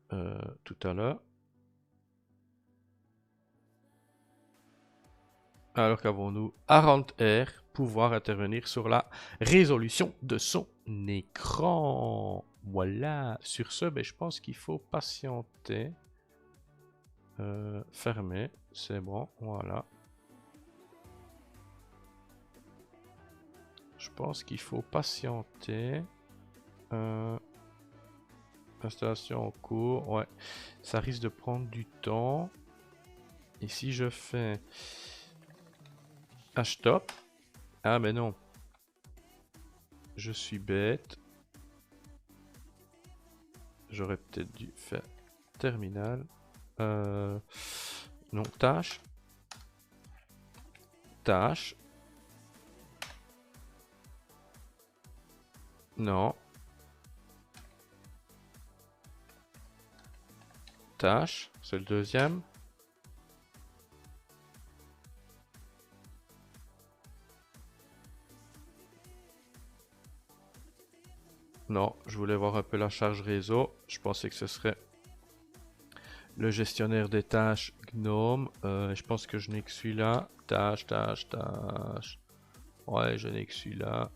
tout à l'heure. Alors qu'avons-nous? Arrant Air, pouvoir intervenir sur la résolution de son écran. Voilà. Sur ce, ben, je pense qu'il faut patienter. Fermer, c'est bon, voilà. Je pense qu'il faut patienter. Installation en cours, ouais. Ça risque de prendre du temps. Et si je fais H-top. Ah mais non. Je suis bête. J'aurais peut-être dû faire terminal. Non, tâche. Tâche. Non. Tâche, c'est le deuxième. Non, je voulais voir un peu la charge réseau. Je pensais que ce serait le gestionnaire des tâches GNOME. Je pense que je n'ai que celui-là. Tâche, tâche, tâche. Ouais, je n'ai que celui-là.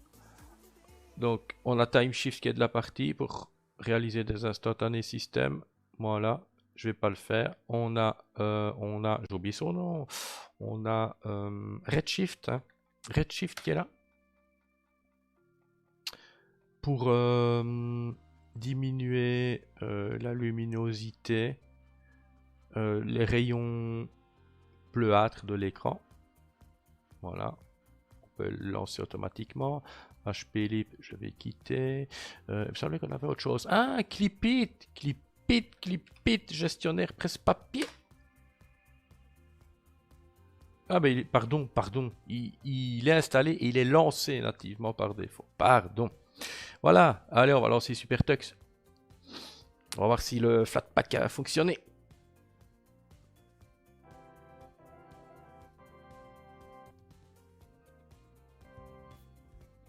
Donc, on a TimeShift qui est de la partie pour réaliser des instantanés système. Voilà, je vais pas le faire. On a, j'ai oublié son nom. On a Redshift, hein. Redshift qui est là. Pour diminuer la luminosité, les rayons bleuâtres de l'écran. Voilà, on peut le lancer automatiquement. HP Lip, je vais quitter. Il me semblait qu'on avait autre chose. Ah, Clipit, gestionnaire presse-papier. Ah, ben, pardon. Il est installé et il est lancé nativement par défaut. Pardon. Voilà, allez, on va lancer SuperTux. On va voir si le Flatpak a fonctionné.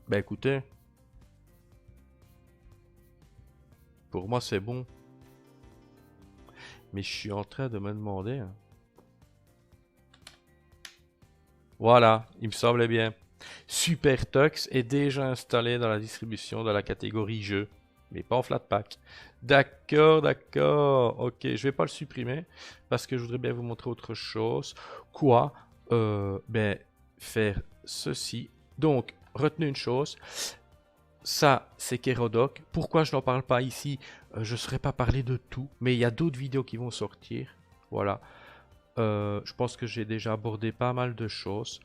Bah écoutez, pour moi c'est bon. Mais je suis en train de me demander. Hein. Voilà, il me semblait bien. SuperTux est déjà installé dans la distribution de la catégorie jeu, mais pas en Flatpak. D'accord. Ok, je vais pas le supprimer parce que je voudrais bien vous montrer autre chose. Quoi ben, faire ceci. Donc, retenez une chose. Ça, c'est Kerodoc. Pourquoi je n'en parle pas ici? Je ne saurais pas parler de tout, mais il y a d'autres vidéos qui vont sortir. Voilà. Je pense que j'ai déjà abordé pas mal de choses.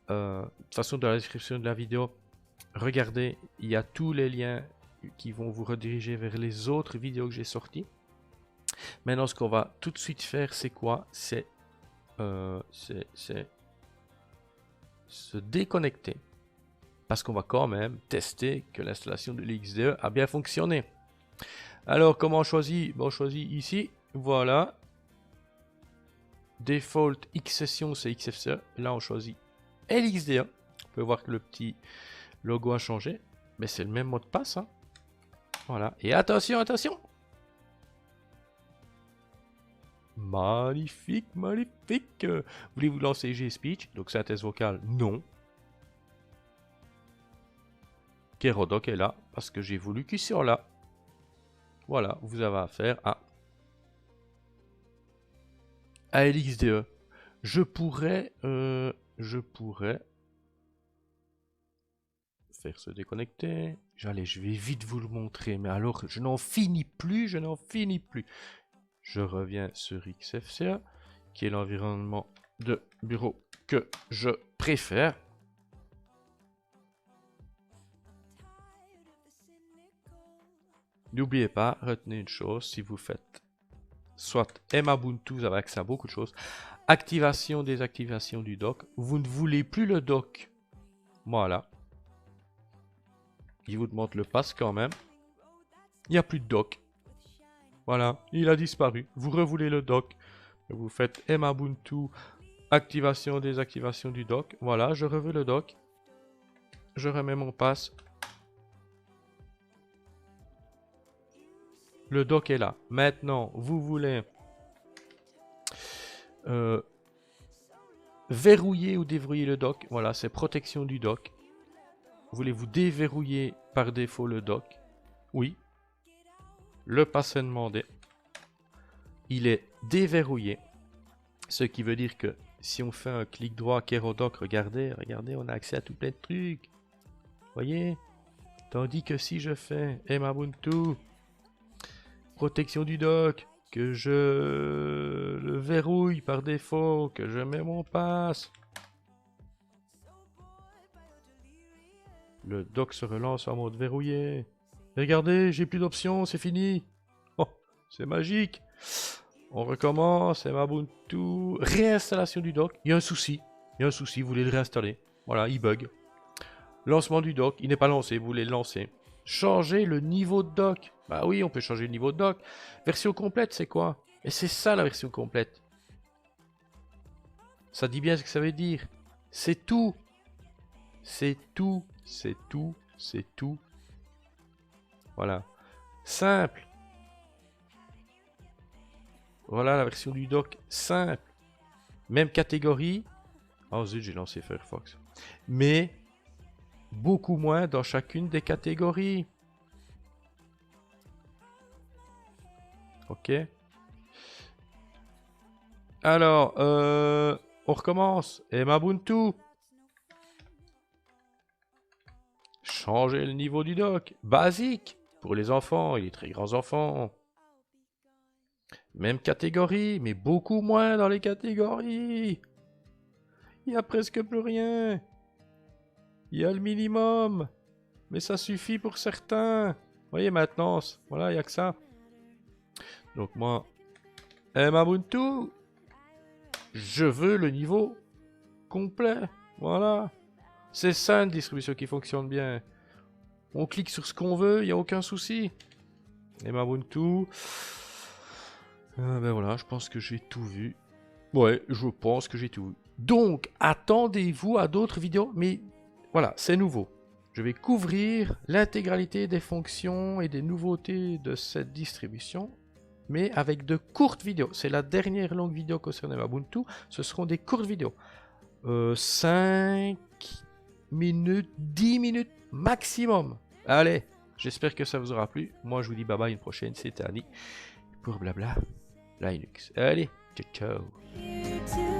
De toute façon, dans la description de la vidéo, regardez, il y a tous les liens qui vont vous rediriger vers les autres vidéos que j'ai sorties. Maintenant, ce qu'on va tout de suite faire, c'est quoi? C'est se déconnecter. Parce qu'on va quand même tester que l'installation de l'XDE a bien fonctionné. Alors, comment on choisit? Bon, on choisit ici, voilà. Default X-Session, c'est XFCE. Là, on choisit LXDE. On peut voir que le petit logo a changé. Mais c'est le même mot de passe. Hein. Voilà. Et attention. Magnifique. Voulez-vous lancer G-Speech? Donc, synthèse vocale, non. Kerodoc est là parce que j'ai voulu qu'il soit là. Voilà, vous avez affaire à LXDE. Je pourrais faire se déconnecter. Je vais vite vous le montrer, mais alors je n'en finis plus. Je reviens sur XFCE, qui est l'environnement de bureau que je préfère. N'oubliez pas, retenez une chose, si vous faites soit Mabuntu, vous avez accès à beaucoup de choses. Activation, désactivation du dock. Vous ne voulez plus le dock. Voilà. Il vous demande le pass quand même. Il n'y a plus de dock. Voilà, il a disparu. Vous revoulez le dock. Vous faites Mabuntu, activation, désactivation du dock. Voilà, je reveux le dock. Je remets mon pass. Le dock est là. Maintenant, vous voulez verrouiller ou déverrouiller le dock. Voilà, c'est protection du dock. Voulez-vous déverrouiller par défaut le dock? Oui. Le pass est demandé. Il est déverrouillé. Ce qui veut dire que si on fait un clic droit Kero Dock, regardez, on a accès à tout plein de trucs. Voyez? Tandis que si je fais Mabuntu, protection du dock, que je le verrouille par défaut, que je mets mon pass, le dock se relance en mode verrouillé. Regardez, j'ai plus d'options, c'est fini. Oh, c'est magique. On recommence, Mabuntu, réinstallation du dock. Il y a un souci, vous voulez le réinstaller. Voilà, il bug. Lancement du dock, il n'est pas lancé, vous voulez le lancer. Changer le niveau de dock. Bah oui, on peut changer le niveau de dock. Version complète, c'est quoi? Et c'est ça la version complète. Ça dit bien ce que ça veut dire. C'est tout. C'est tout, c'est tout, c'est tout. Voilà. Simple. Voilà la version du dock simple. Même catégorie. Oh zut, j'ai lancé Firefox. Mais beaucoup moins dans chacune des catégories. Ok. Alors, on recommence. Mabuntu. Changer le niveau du dock. Basique. Pour les enfants et les très grands enfants. Même catégorie, mais beaucoup moins dans les catégories. Il n'y a presque plus rien. Il y a le minimum. Mais ça suffit pour certains. Vous voyez maintenant, voilà, il n'y a que ça. Donc moi, Mabuntu, je veux le niveau complet. Voilà. C'est ça une distribution qui fonctionne bien. On clique sur ce qu'on veut, il n'y a aucun souci. Mabuntu. Ben voilà, je pense que j'ai tout vu. Ouais, je pense que j'ai tout vu. Donc, attendez-vous à d'autres vidéos. Mais voilà, c'est nouveau. Je vais couvrir l'intégralité des fonctions et des nouveautés de cette distribution. Mais avec de courtes vidéos. C'est la dernière longue vidéo concernant Mabuntu. Ce seront des courtes vidéos. 5 minutes, 10 minutes maximum. Allez, j'espère que ça vous aura plu. Moi, je vous dis bye bye, une prochaine. C'était Annie pour Blabla Linux. Allez, ciao ciao.